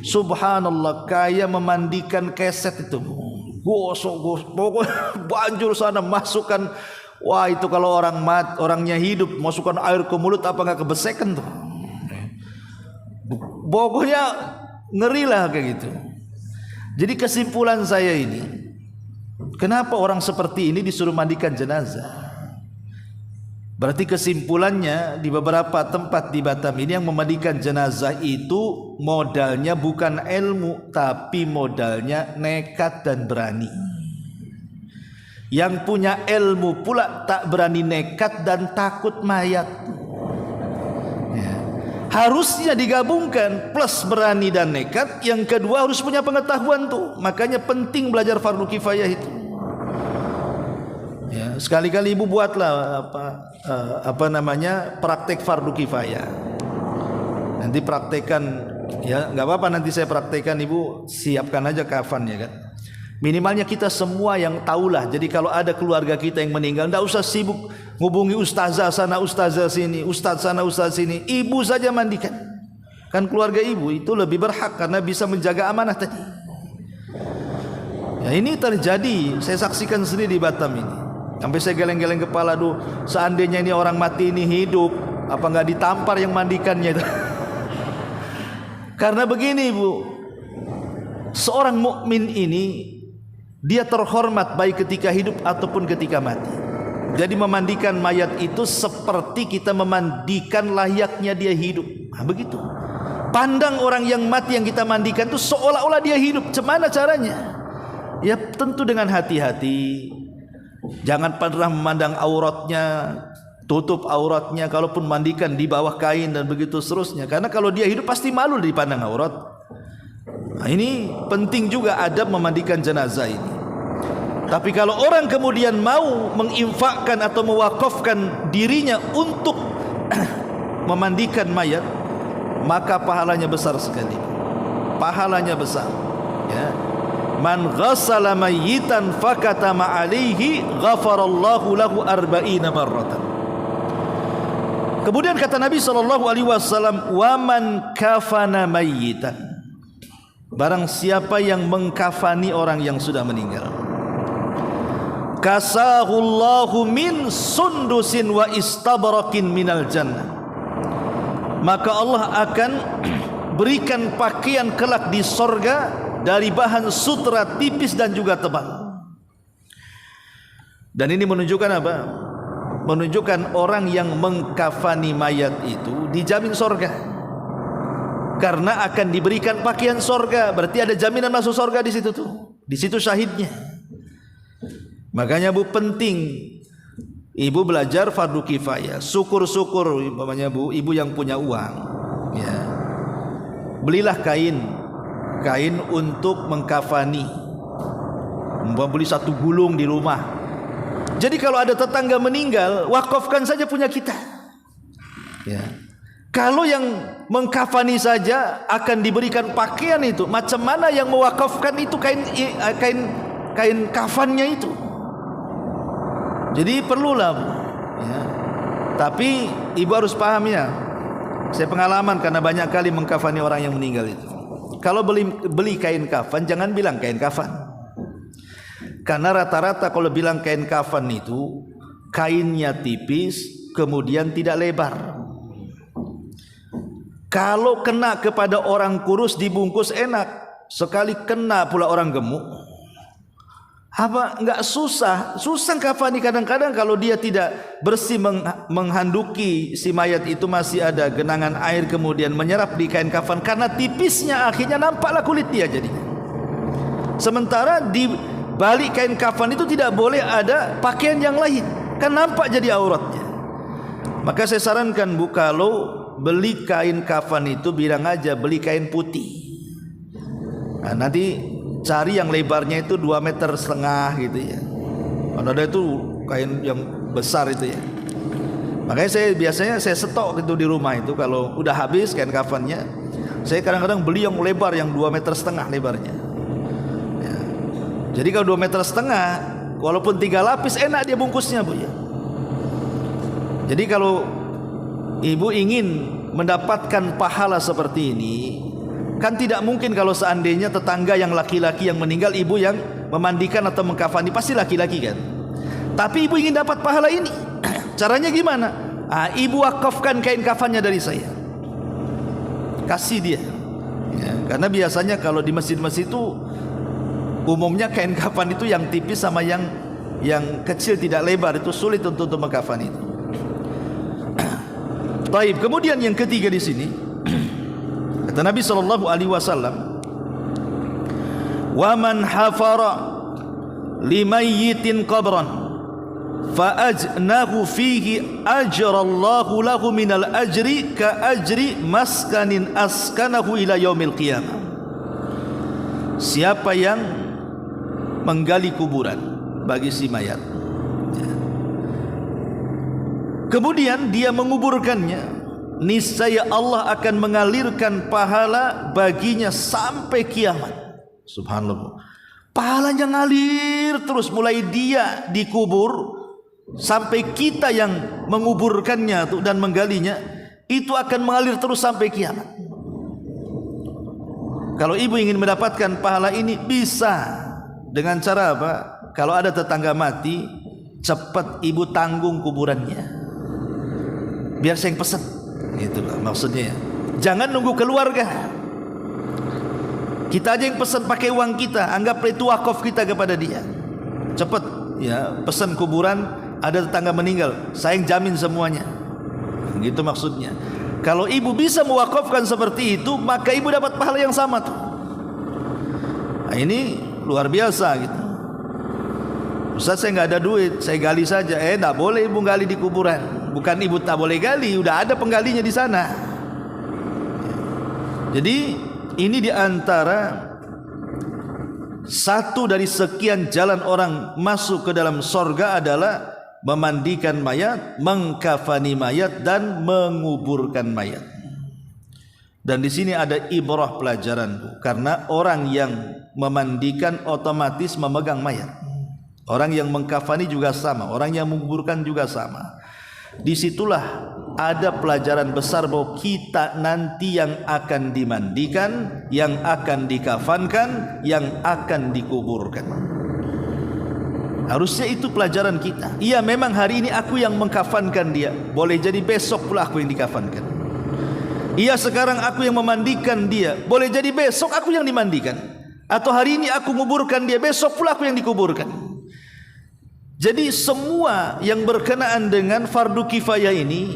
Subhanallah, kayak memandikan keset itu. Gosok, pokoknya banjur sana masukkan. Wah itu kalau orangnya hidup, masukkan air ke mulut apa nggak kebesekan tuh. pokoknya ngeri lah kayak gitu. Jadi kesimpulan saya ini, kenapa orang seperti ini disuruh mandikan jenazah? Berarti kesimpulannya di beberapa tempat di Batam ini yang memandikan jenazah itu modalnya bukan ilmu, tapi modalnya nekat dan berani. Yang punya ilmu pula tak berani nekat dan takut mayat. Ya. Harusnya digabungkan, plus berani dan nekat. Yang kedua harus punya pengetahuan tuh. Makanya penting belajar fardu kifayah itu. Ya, sekali-kali ibu buatlah praktek fardu kifayah. Nanti praktekkan, ya nggak apa-apa, nanti saya praktekkan, ibu siapkan aja kafan ya kan. Minimalnya kita semua yang tahulah. Jadi kalau ada keluarga kita yang meninggal, nggak usah sibuk ngubungi ustazah sana ustazah sini, ustaz sana ustaz sini. Ibu saja mandikan. Kan keluarga ibu itu lebih berhak karena bisa menjaga amanah tadi. Ya, ini terjadi, saya saksikan sendiri di Batam ini. Sampai saya geleng-geleng kepala, duh, seandainya ini orang mati ini hidup, apa nggak ditampar yang mandikannya itu? Karena begini ibu, seorang mukmin ini dia terhormat baik ketika hidup ataupun ketika mati. Jadi memandikan mayat itu seperti kita memandikan layaknya dia hidup. Nah, begitu. Pandang orang yang mati yang kita mandikan itu seolah-olah dia hidup. Cemana caranya? Ya tentu dengan hati-hati. Jangan pernah memandang auratnya, tutup auratnya. Kalaupun mandikan di bawah kain dan begitu seterusnya. Karena kalau dia hidup pasti malu dipandang aurat. Nah, ini penting juga adab memandikan jenazah ini. Tapi kalau orang kemudian mau menginfakkan atau mewakafkan dirinya untuk memandikan mayat, maka pahalanya besar sekali. Pahalanya besar. Ya. Man ghassala mayyitan fakatama alaihi ghafarallahu lahu arba'ina marratan. Kemudian kata Nabi SAW, wa man kafana mayyitan, barang siapa yang mengkafani orang yang sudah meninggal, kasahullahu min sundusin wa istabrakin minal jannah, maka Allah akan berikan pakaian kelak di sorga dari bahan sutra tipis dan juga tebal. Dan ini menunjukkan apa? Menunjukkan orang yang mengkafani mayat itu dijamin sorga, karena akan diberikan pakaian sorga. Berarti ada jaminan masuk sorga di situ tuh. Di situ syahidnya. Makanya bu, penting ibu belajar fardu kifayah. Syukur-syukur umpamanya bu, ibu yang punya uang, ya, belilah kain untuk mengkafani. Beli satu gulung di rumah. Jadi kalau ada tetangga meninggal, wakafkan saja punya kita. Ya. Kalau yang mengkafani saja akan diberikan pakaian itu, macam mana yang mewakafkan itu kain kafannya itu? Jadi perlulah, ya. Tapi ibu harus paham ya. Saya pengalaman karena banyak kali mengkafani orang yang meninggal itu. Kalau beli kain kafan, jangan bilang kain kafan. Karena rata-rata kalau bilang kain kafan itu kainnya tipis, kemudian tidak lebar. Kalau kena kepada orang kurus dibungkus enak, sekali kena pula orang gemuk, apa enggak susah kafani. Kadang-kadang kalau dia tidak bersih menghanduki si mayat itu, masih ada genangan air kemudian menyerap di kain kafan, karena tipisnya akhirnya nampaklah kulit dia jadinya. Sementara di balik kain kafan itu tidak boleh ada pakaian yang lain, kan nampak jadi auratnya. Maka saya sarankan bu, kalau beli kain kafan itu bilang aja beli kain putih. Nah, nanti cari yang lebarnya itu 2,5 meter gitu ya. Kalau ada itu kain yang besar itu ya. Makanya saya biasanya stok itu di rumah itu. Kalau udah habis kain kafannya, saya kadang-kadang beli yang lebar, yang 2,5 meter lebarnya. Ya. Jadi kalau 2,5 meter, walaupun 3 lapis enak dia bungkusnya bu ya. Jadi kalau ibu ingin mendapatkan pahala seperti ini, kan tidak mungkin kalau seandainya tetangga yang laki-laki yang meninggal, ibu yang memandikan atau mengkafani, pasti laki-laki kan. Tapi ibu ingin dapat pahala ini, caranya gimana? Ibu wakafkan kain kafannya dari saya, kasih dia. Karena biasanya kalau di masjid-masjid itu umumnya kain kafan itu yang tipis sama yang kecil, tidak lebar, itu sulit untuk mengkafan itu. Baik, kemudian yang ketiga di sini kata Nabi sallallahu alaihi wasallam, "Wa man hafara limayyitin qabran fa ajnahu fihi ajrallahu lahu minal ajri ka ajri maskanin askanahu ila yaumil qiyamah." Siapa yang menggali kuburan bagi si mayat, kemudian dia menguburkannya, niscaya Allah akan mengalirkan pahala baginya sampai kiamat. Subhanallah, pahalanya ngalir terus mulai dia dikubur sampai kita yang menguburkannya dan menggalinya, itu akan mengalir terus sampai kiamat. Kalau ibu ingin mendapatkan pahala ini, bisa dengan cara apa? Kalau ada tetangga mati, cepat ibu tanggung kuburannya, biar saya yang pesan. Itulah maksudnya. Jangan nunggu keluarga, kita aja yang pesan pakai uang kita, anggap itu wakaf kita kepada dia. Cepat ya, pesan kuburan, ada tetangga meninggal, saya yang jamin semuanya. Gitu maksudnya. Kalau ibu bisa mewakafkan seperti itu, maka ibu dapat pahala yang sama tuh. Nah, ini luar biasa gitu. Ustaz, saya nggak ada duit, saya gali saja. Nggak boleh ibu gali di kuburan. Bukan ibu tak boleh gali, udah ada penggalinya di sana. Jadi ini diantara satu dari sekian jalan orang masuk ke dalam sorga adalah memandikan mayat, mengkafani mayat, dan menguburkan mayat. Dan di sini ada ibrah pelajaran, karena orang yang memandikan otomatis memegang mayat. Orang yang mengkafani juga sama, orang yang menguburkan juga sama. Disitulah ada pelajaran besar bahwa kita nanti yang akan dimandikan, yang akan dikafankan, yang akan dikuburkan. Harusnya itu pelajaran kita. Iya, memang hari ini aku yang mengkafankan dia, boleh jadi besok pula aku yang dikafankan. Iya, sekarang aku yang memandikan dia, boleh jadi besok aku yang dimandikan. Atau hari ini aku menguburkan dia, besok pula aku yang dikuburkan. Jadi semua yang berkenaan dengan fardu kifayah ini,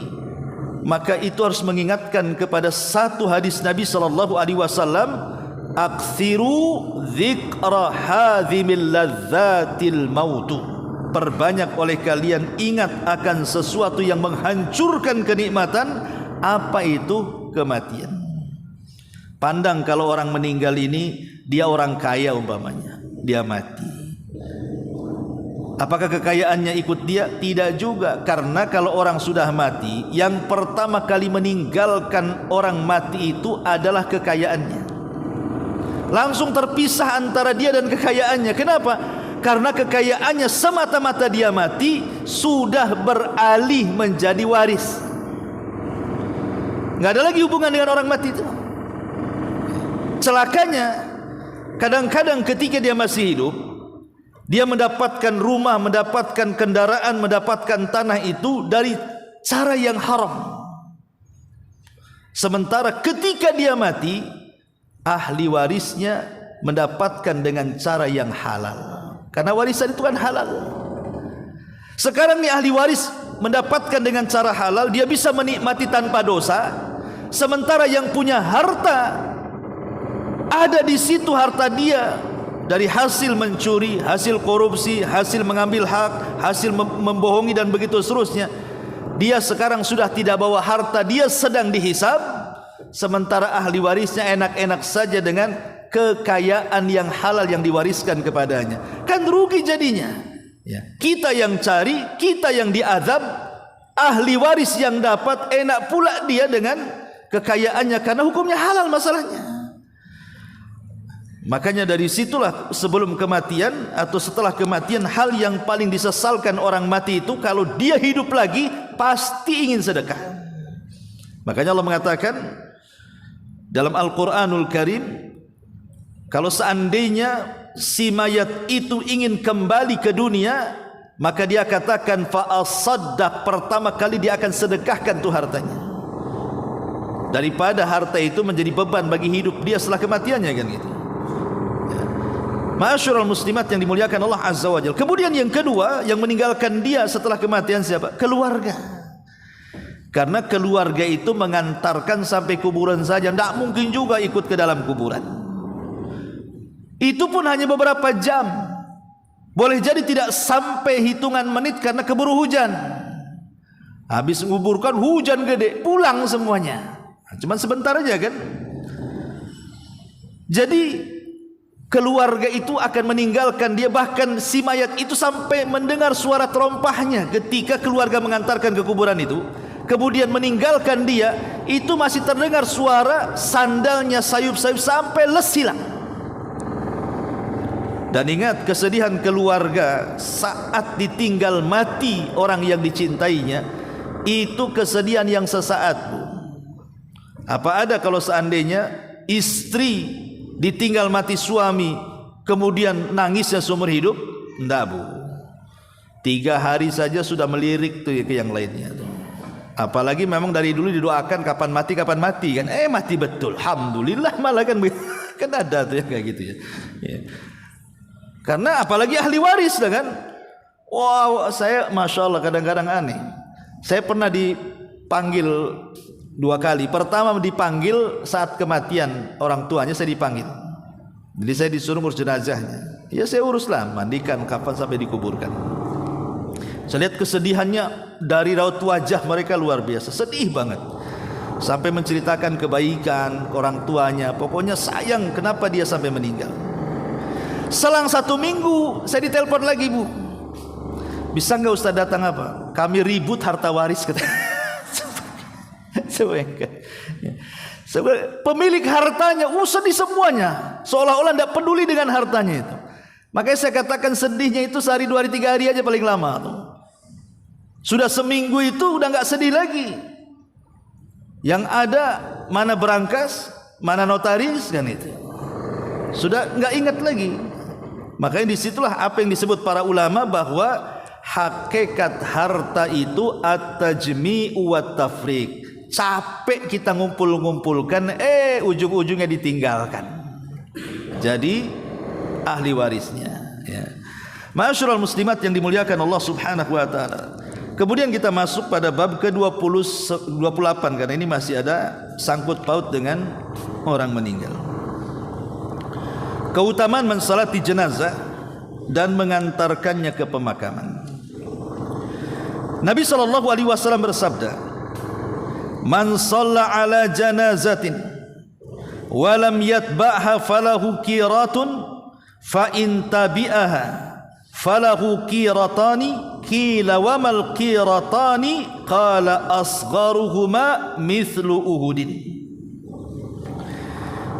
maka itu harus mengingatkan kepada satu hadis Nabi sallallahu alaihi wasallam, "Aktsiru dzikra hadzimil ladzatil mautu." Perbanyak oleh kalian ingat akan sesuatu yang menghancurkan kenikmatan. Apa itu? Kematian. Pandang kalau orang meninggal ini, dia orang kaya umpamanya, dia mati. Apakah kekayaannya ikut dia? Tidak juga. Karena kalau orang sudah mati, yang pertama kali meninggalkan orang mati itu adalah kekayaannya. Langsung terpisah antara dia dan kekayaannya. Kenapa? Karena kekayaannya semata-mata dia mati sudah beralih menjadi waris. Nggak ada lagi hubungan dengan orang mati itu. Celakanya, kadang-kadang ketika dia masih hidup, dia mendapatkan rumah, mendapatkan kendaraan, mendapatkan tanah itu dari cara yang haram. Sementara ketika dia mati, ahli warisnya mendapatkan dengan cara yang halal. Karena warisan itu kan halal. Sekarang nih ahli waris mendapatkan dengan cara halal, dia bisa menikmati tanpa dosa. Sementara yang punya harta, ada di situ harta dia dari hasil mencuri, hasil korupsi, hasil mengambil hak, hasil membohongi dan begitu seterusnya. Dia sekarang sudah tidak bawa harta, dia sedang dihisab. Sementara ahli warisnya enak-enak saja dengan kekayaan yang halal yang diwariskan kepadanya. Kan rugi jadinya ya. Kita yang cari, kita yang diazab, ahli waris yang dapat, enak pula dia dengan kekayaannya karena hukumnya halal masalahnya. Makanya dari situlah sebelum kematian atau setelah kematian, hal yang paling disesalkan orang mati itu kalau dia hidup lagi pasti ingin sedekah. Makanya Allah mengatakan dalam Al-Quranul Karim, kalau seandainya si mayat itu ingin kembali ke dunia, maka dia katakan fa'asaddaq, pertama kali dia akan sedekahkan tuh hartanya. daripada harta itu menjadi beban bagi hidup dia setelah kematiannya, kan gitu. Ma'asyiral muslimat yang dimuliakan Allah Azza wa Jalla. Kemudian yang kedua, yang meninggalkan dia setelah kematian siapa? Keluarga. Karena keluarga itu mengantarkan sampai kuburan saja, tidak mungkin juga ikut ke dalam kuburan. Itu pun hanya beberapa jam. Boleh jadi tidak sampai hitungan menit karena keburu hujan. Habis menguburkan hujan gede, pulang semuanya. Cuman sebentar aja kan. Jadi keluarga itu akan meninggalkan dia, bahkan si mayat itu sampai mendengar suara terompahnya ketika keluarga mengantarkan ke kuburan itu, kemudian meninggalkan dia, itu masih terdengar suara sandalnya sayup-sayup sampai les hilang. Dan ingat, kesedihan keluarga saat ditinggal mati orang yang dicintainya itu kesedihan yang sesaat. Apa ada kalau seandainya istri ditinggal mati suami kemudian nangisnya seumur hidup? Enggak, Bu. 3 hari saja sudah melirik tuh ke yang lainnya tuh. Apalagi memang dari dulu didoakan kapan mati kan. Mati betul, alhamdulillah, malah kan kan ada tuh ya kayak gitu ya. Karena apalagi ahli waris dah kan. Wow, saya masya Allah kadang-kadang aneh. Saya pernah dipanggil 2 kali. Pertama dipanggil saat kematian orang tuanya, saya dipanggil. Jadi saya disuruh urus jenazahnya. Ya saya uruslah, mandikan, kapan sampai dikuburkan. Saya lihat kesedihannya dari raut wajah mereka luar biasa, sedih banget. Sampai menceritakan kebaikan orang tuanya, pokoknya sayang kenapa dia sampai meninggal. Selang 1 minggu saya ditelepon lagi, Bu. Bisa nggak Ustaz datang apa? Kami ribut harta waris kata. Pemilik hartanya sedih semuanya, seolah-olah tidak peduli dengan hartanya itu. Makanya saya katakan sedihnya itu sehari, 2 hari, 3 hari aja paling lama tuh. Sudah seminggu itu udah nggak sedih lagi. Yang ada mana berangkas, mana notaris kan itu. Sudah nggak ingat lagi. Makanya disitulah apa yang disebut para ulama bahwa hakikat harta itu at-tajmi'u wat-tafriq. Capek kita ngumpul-ngumpulkan, ujung-ujungnya ditinggalkan. Jadi ahli warisnya ya. Ma'asyiral muslimat yang dimuliakan Allah Subhanahu wa taala. Kemudian kita masuk pada bab ke-28 karena ini masih ada sangkut paut dengan orang meninggal. Keutamaan mensalati jenazah dan mengantarkannya ke pemakaman. Nabi SAW bersabda, "Man shalla ala janazatin wa lam yatba'ha falahu qiratun fa in tabi'aha falahu qiratani qila wa mal qiratani qala asgharuhuma mithlu uhudin."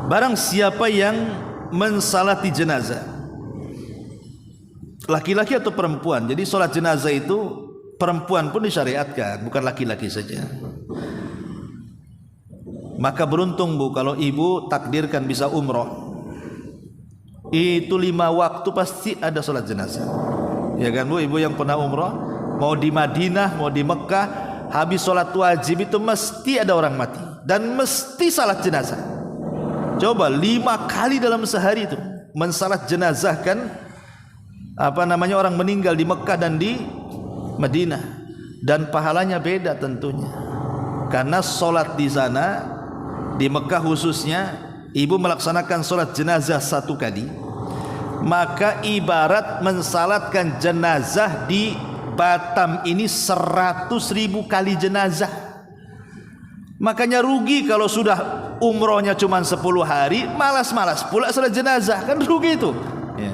Barang siapa yang mensalati jenazah, laki-laki atau perempuan. Jadi salat jenazah itu perempuan pun disyariatkan, bukan laki-laki saja. Maka beruntung, Bu, kalau ibu takdirkan bisa umroh. Itu 5 waktu pasti ada salat jenazah. Ya kan, Bu, ibu yang pernah umroh, mau di Madinah, mau di Mekah, habis salat wajib itu mesti ada orang mati dan mesti salat jenazah. Coba 5 kali dalam sehari itu mensalat jenazahkan orang meninggal di Mekah dan di Madinah, dan pahalanya beda tentunya. Karena solat di sana di Mekah khususnya, ibu melaksanakan solat jenazah 1 kali, maka ibarat mensalatkan jenazah di Batam ini 100.000 kali jenazah. Makanya rugi kalau sudah umrohnya cuma 10 hari, malas-malas pula salat jenazah, kan rugi itu ya.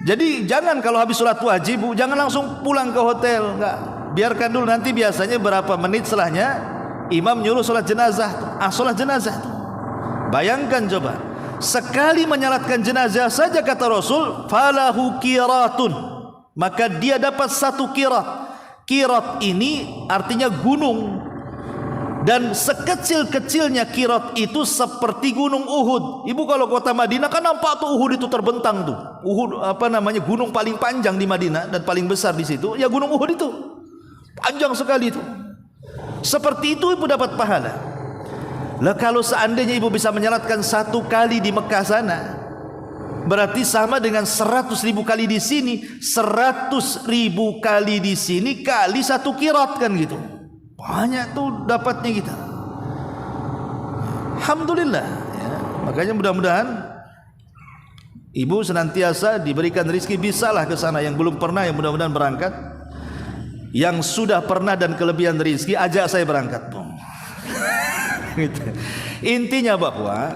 Jadi jangan kalau habis sholat wajib, Bu, jangan langsung pulang ke hotel, enggak. Biarkan dulu, nanti biasanya berapa menit setelahnya imam nyuruh sholat jenazah, sholat jenazah. Bayangkan coba, sekali menyalatkan jenazah saja kata Rasul, falahu qiratun, maka dia dapat 1 qirat. Qirat ini artinya gunung. Dan sekecil-kecilnya qirat itu seperti gunung Uhud. Ibu kalau kota Madinah kan nampak tuh Uhud itu terbentang tuh. Uhud gunung paling panjang di Madinah dan paling besar di situ. Ya gunung Uhud itu. Panjang sekali itu. Seperti itu ibu dapat pahala. Lah kalau seandainya ibu bisa menyalatkan 1 kali di Mekah sana, berarti sama dengan 100.000 kali di sini. 100.000 kali di sini kali 1 qirat kan gitu. Banyak tuh dapatnya kita. Alhamdulillah ya. Makanya mudah-mudahan ibu senantiasa diberikan rezeki, bisalah ke sana. Yang belum pernah, yang mudah-mudahan berangkat. Yang sudah pernah dan kelebihan rezeki, ajak saya berangkat. Gitu. Intinya bahwa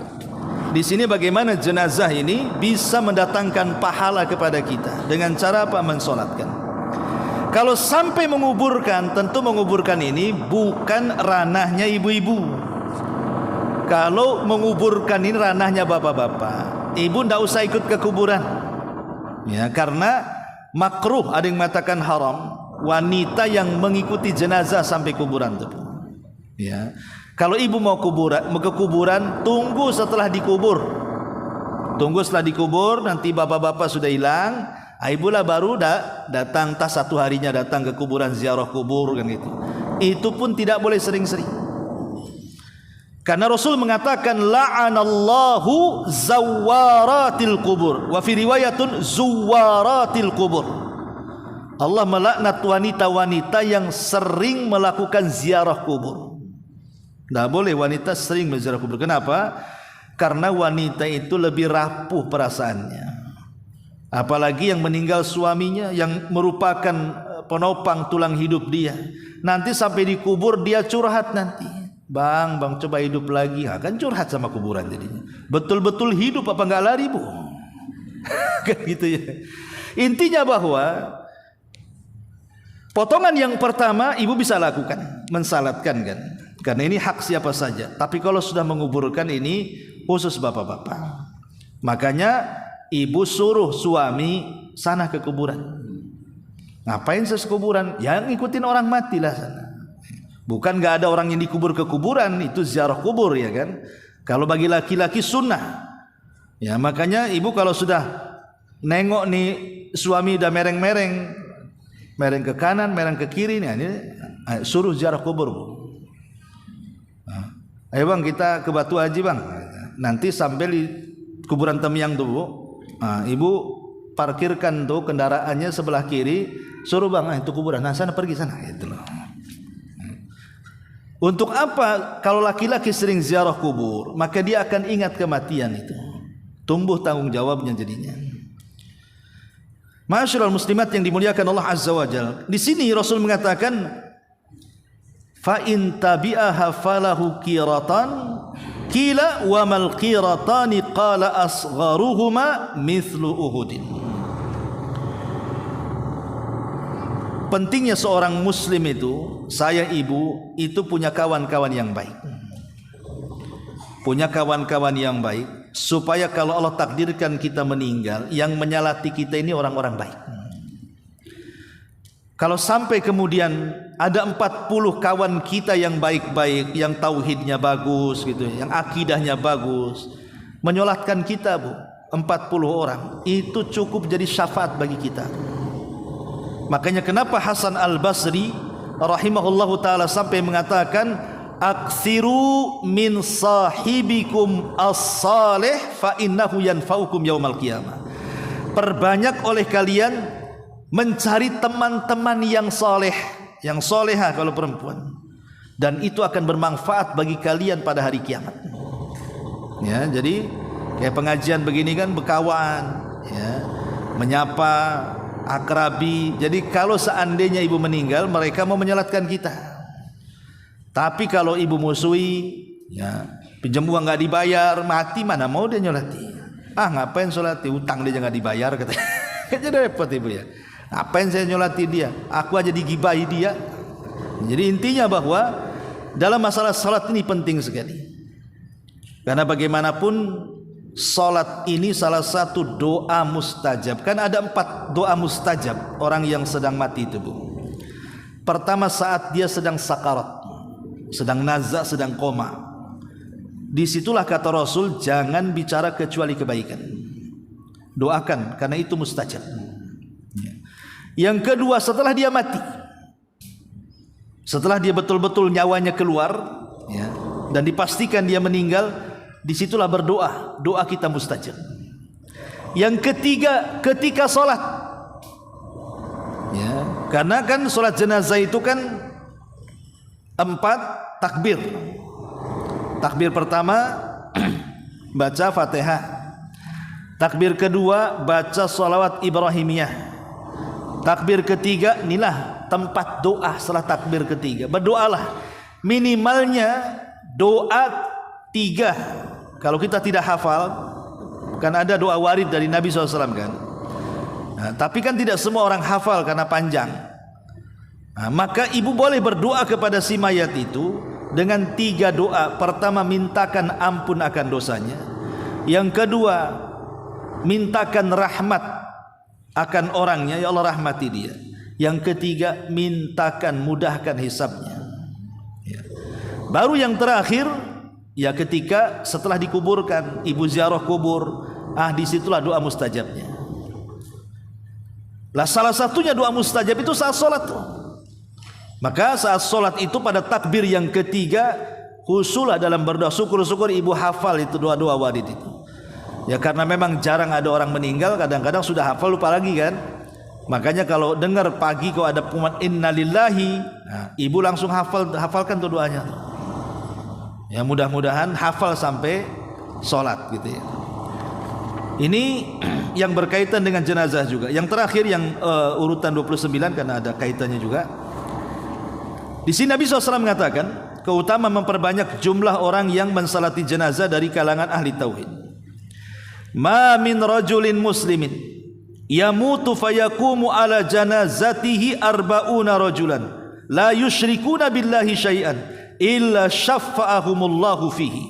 di sini bagaimana jenazah ini bisa mendatangkan pahala kepada kita dengan cara apa? Mensolatkan. Kalau sampai menguburkan, tentu menguburkan ini bukan ranahnya ibu-ibu. Kalau menguburkan ini ranahnya bapak-bapak, ibu tidak usah ikut ke kuburan. Ya, karena makruh, ada yang mengatakan haram, wanita yang mengikuti jenazah sampai kuburan itu. Ya. Kalau ibu mau ke kuburan, tunggu setelah dikubur. Tunggu setelah dikubur, nanti bapak-bapak sudah hilang, ibulah baru datang, tas 1 harinya datang ke kuburan, ziarah kubur kan gitu. Itu pun tidak boleh sering-sering. Karena Rasul mengatakan la'anallahu zawaratil kubur, wa fi riwayatun zuwaratil kubur. Allah melaknat wanita-wanita yang sering melakukan ziarah kubur. Tidak boleh wanita sering berziarah kubur. Kenapa? Karena wanita itu lebih rapuh perasaannya. Apalagi yang meninggal suaminya, yang merupakan penopang tulang hidup dia. Nanti sampai dikubur dia curhat nanti. Bang, coba hidup lagi. Kan curhat sama kuburan jadinya. Betul-betul hidup apa enggak lari, Bu? Kan gitu ya. Intinya bahwa potongan yang pertama ibu bisa lakukan, mensalatkan kan. Karena ini hak siapa saja. Tapi kalau sudah menguburkan ini khusus bapak-bapak. Makanya ibu suruh suami sana ke kuburan. Ngapain saya ke kuburan? Ya ngikutin orang mati lah sana. Bukan gak ada orang yang dikubur ke kuburan, itu ziarah kubur ya kan. Kalau bagi laki-laki sunnah. Ya makanya ibu kalau sudah nengok nih suami udah mereng-mereng, mereng ke kanan, mereng ke kiri, nih ini suruh ziarah kubur, Bu. Ayo bang kita ke Batu Haji bang. Nanti sampai di kuburan Temyang tuh, Bu. Ibu parkirkan tuh kendaraannya sebelah kiri, suruh bang itu kuburan. Nah sana pergi sana, itu loh. Untuk apa? Kalau laki-laki sering ziarah kubur, maka dia akan ingat kematian itu. Tumbuh tanggung jawabnya jadinya. Ma'asyiral muslimat yang dimuliakan Allah Azza wa Jalla. Di sini Rasul mengatakan, fa in tabi'aha falahu qiratan, qila wa mal qiratani, qala asgharuhuma mithlu Uhudin. Pentingnya seorang muslim itu, saya ibu, itu punya kawan-kawan yang baik. Punya kawan-kawan yang baik, supaya kalau Allah takdirkan kita meninggal, yang menyalati kita ini orang-orang baik. Kalau sampai kemudian ada 40 kawan kita yang baik-baik, yang tauhidnya bagus gitu, yang akidahnya bagus, menyolatkan kita, Bu, 40 orang, itu cukup jadi syafaat bagi kita. Makanya kenapa Hasan Al-Basri rahimahullahu ta'ala sampai mengatakan, aksiru min sahibikum as-salih fa innahu yanfa'ukum yaumal qiyamah. Perbanyak oleh kalian mencari teman-teman yang saleh, yang soleha kalau perempuan, dan itu akan bermanfaat bagi kalian pada hari kiamat. Ya, jadi kayak pengajian begini kan berkawan, ya, menyapa akrabi. Jadi kalau seandainya ibu meninggal, mereka mau menyolatkan kita. Tapi kalau ibu musuhi, ya, pinjam uang nggak dibayar, mati mana mau dia nyolati. Ngapain solati, utang dia nggak dibayar katanya. Jadi repot ibu ya. Ngapain saya nyolati dia? Aku aja digibahi dia. Jadi intinya bahwa dalam masalah salat ini penting sekali. Karena bagaimanapun salat ini salah satu doa mustajab. Kan ada 4 doa mustajab orang yang sedang mati itu, Bu. Pertama saat dia sedang sakarat, sedang nazak, sedang koma. Disitulah kata Rasul, jangan bicara kecuali kebaikan. Doakan, karena itu mustajab. Yang kedua setelah dia mati, setelah dia betul-betul nyawanya keluar, ya, dan dipastikan dia meninggal, disitulah berdoa, doa kita mustajab. Yang ketiga, ketika sholat, ya, karena kan sholat jenazah itu kan 4 takbir. Takbir pertama baca Fatihah, takbir kedua baca sholawat Ibrahimiyah, takbir ketiga inilah tempat doa setelah takbir ketiga. Berdoalah minimalnya doa 3. Kalau kita tidak hafal, kan ada doa warid dari Nabi SAW kan. Nah, tapi kan tidak semua orang hafal karena panjang. Nah, maka ibu boleh berdoa kepada si mayat itu dengan 3 doa. Pertama, mintakan ampun akan dosanya. Yang kedua, mintakan rahmat akan orangnya, ya Allah rahmati dia. Yang ketiga, mintakan mudahkan hisabnya. Ya. Baru yang terakhir, ya ketika setelah dikuburkan, ibu ziarah kubur, disitulah doa mustajabnya. Lah salah satunya doa mustajab itu saat sholat tuh. Maka saat sholat itu pada takbir yang ketiga, khususlah dalam berdoa. Syukur-syukur ibu hafal itu doa-doa warid itu. Ya karena memang jarang ada orang meninggal, kadang-kadang sudah hafal lupa lagi kan. Makanya kalau dengar pagi kalau ada pengumuman innalillahi, ibu langsung hafalkan tuh doanya. Ya mudah-mudahan hafal sampai sholat gitu ya. Ini yang berkaitan dengan jenazah juga. Yang terakhir yang urutan 29 karena ada kaitannya juga. Di sini Nabi SAW mengatakan keutamaan memperbanyak jumlah orang yang mensalati jenazah dari kalangan ahli tauhid. Ma min rajulin muslimin yamutu fayaqumu ala janazatihi arba'una rajulan la yusyrikuna billahi syai'an illa syafa'ahumullahu fihi.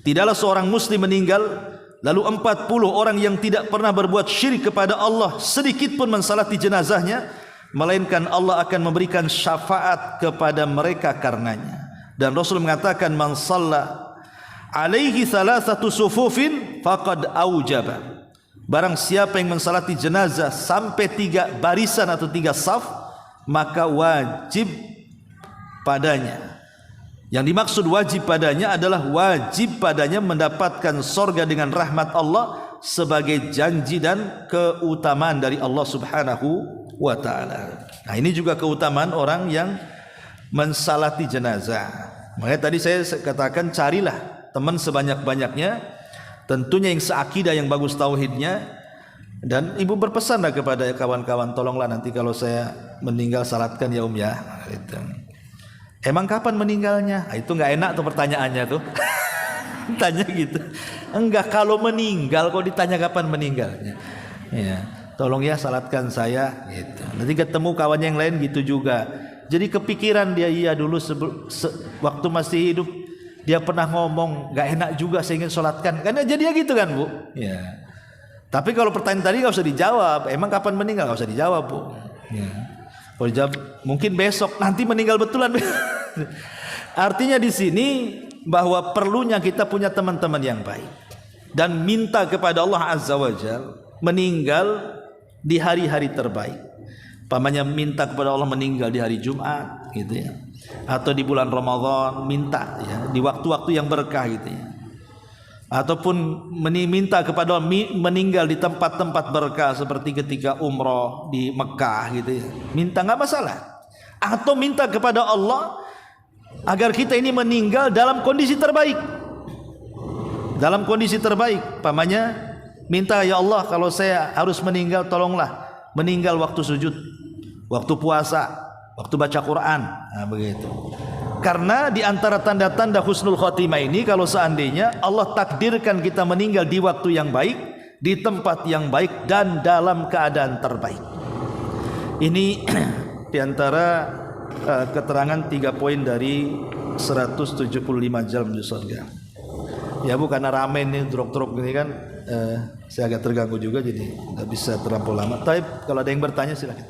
Tidaklah seorang muslim meninggal lalu 40 orang yang tidak pernah berbuat syirik kepada Allah sedikit pun mensalati jenazahnya, melainkan Allah akan memberikan syafaat kepada mereka karenanya. Dan Rasul mengatakan man shalla alaihi thalathatu sufufin faqad aujaba. Barang siapa yang mensalati jenazah sampai 3 barisan atau 3 saf, maka wajib padanya. Yang dimaksud wajib padanya adalah wajib padanya mendapatkan sorga dengan rahmat Allah sebagai janji dan keutamaan dari Allah Subhanahu wa ta'ala. Nah ini juga keutamaan orang yang mensalati jenazah. Makanya tadi saya katakan carilah teman sebanyak-banyaknya, tentunya yang seakidah, yang bagus tauhidnya. Dan ibu berpesanlah kepada kawan-kawan, tolonglah nanti kalau saya meninggal salatkan ya ya. Emang kapan meninggalnya? Itu nggak enak tuh pertanyaannya tuh. Tanya gitu. Enggak, kalau meninggal kok ditanya kapan meninggalnya. Ya, tolong ya salatkan saya gitu. Nanti ketemu kawan yang lain gitu juga. Jadi kepikiran dia, iya dulu waktu masih hidup dia pernah ngomong nggak enak juga saya ingin salatkan. Karena jadi gitu kan, Bu. Ya. Tapi kalau pertanyaan tadi nggak usah dijawab. Emang kapan meninggal? Nggak usah dijawab, Bu. Ya. Kalau dijawab mungkin besok, nanti meninggal betulan. Artinya di sini bahwa perlunya kita punya teman-teman yang baik dan minta kepada Allah Azza wa Jalla meninggal di hari-hari terbaik. Pamannya minta kepada Allah meninggal di hari Jumat gitu ya, atau di bulan Ramadan, minta ya di waktu-waktu yang berkah gitu ya. Ataupun minta kepada Allah meninggal di tempat-tempat berkah seperti ketika umroh di Mekah gitu ya. Minta nggak masalah. Atau minta kepada Allah agar kita ini meninggal dalam kondisi terbaik. Dalam kondisi terbaik. Pamannya minta, ya Allah kalau saya harus meninggal tolonglah meninggal waktu sujud, waktu puasa, waktu baca Quran. Nah, begitu. Karena di antara tanda-tanda husnul khotimah ini kalau seandainya Allah takdirkan kita meninggal di waktu yang baik, di tempat yang baik dan dalam keadaan terbaik. Ini di antara keterangan 3 poin dari 175 jam di surga. Ya Bu, karena rame ini drok-drok ini kan saya agak terganggu juga jadi nggak bisa terlampau lama. Tapi kalau ada yang bertanya silakan.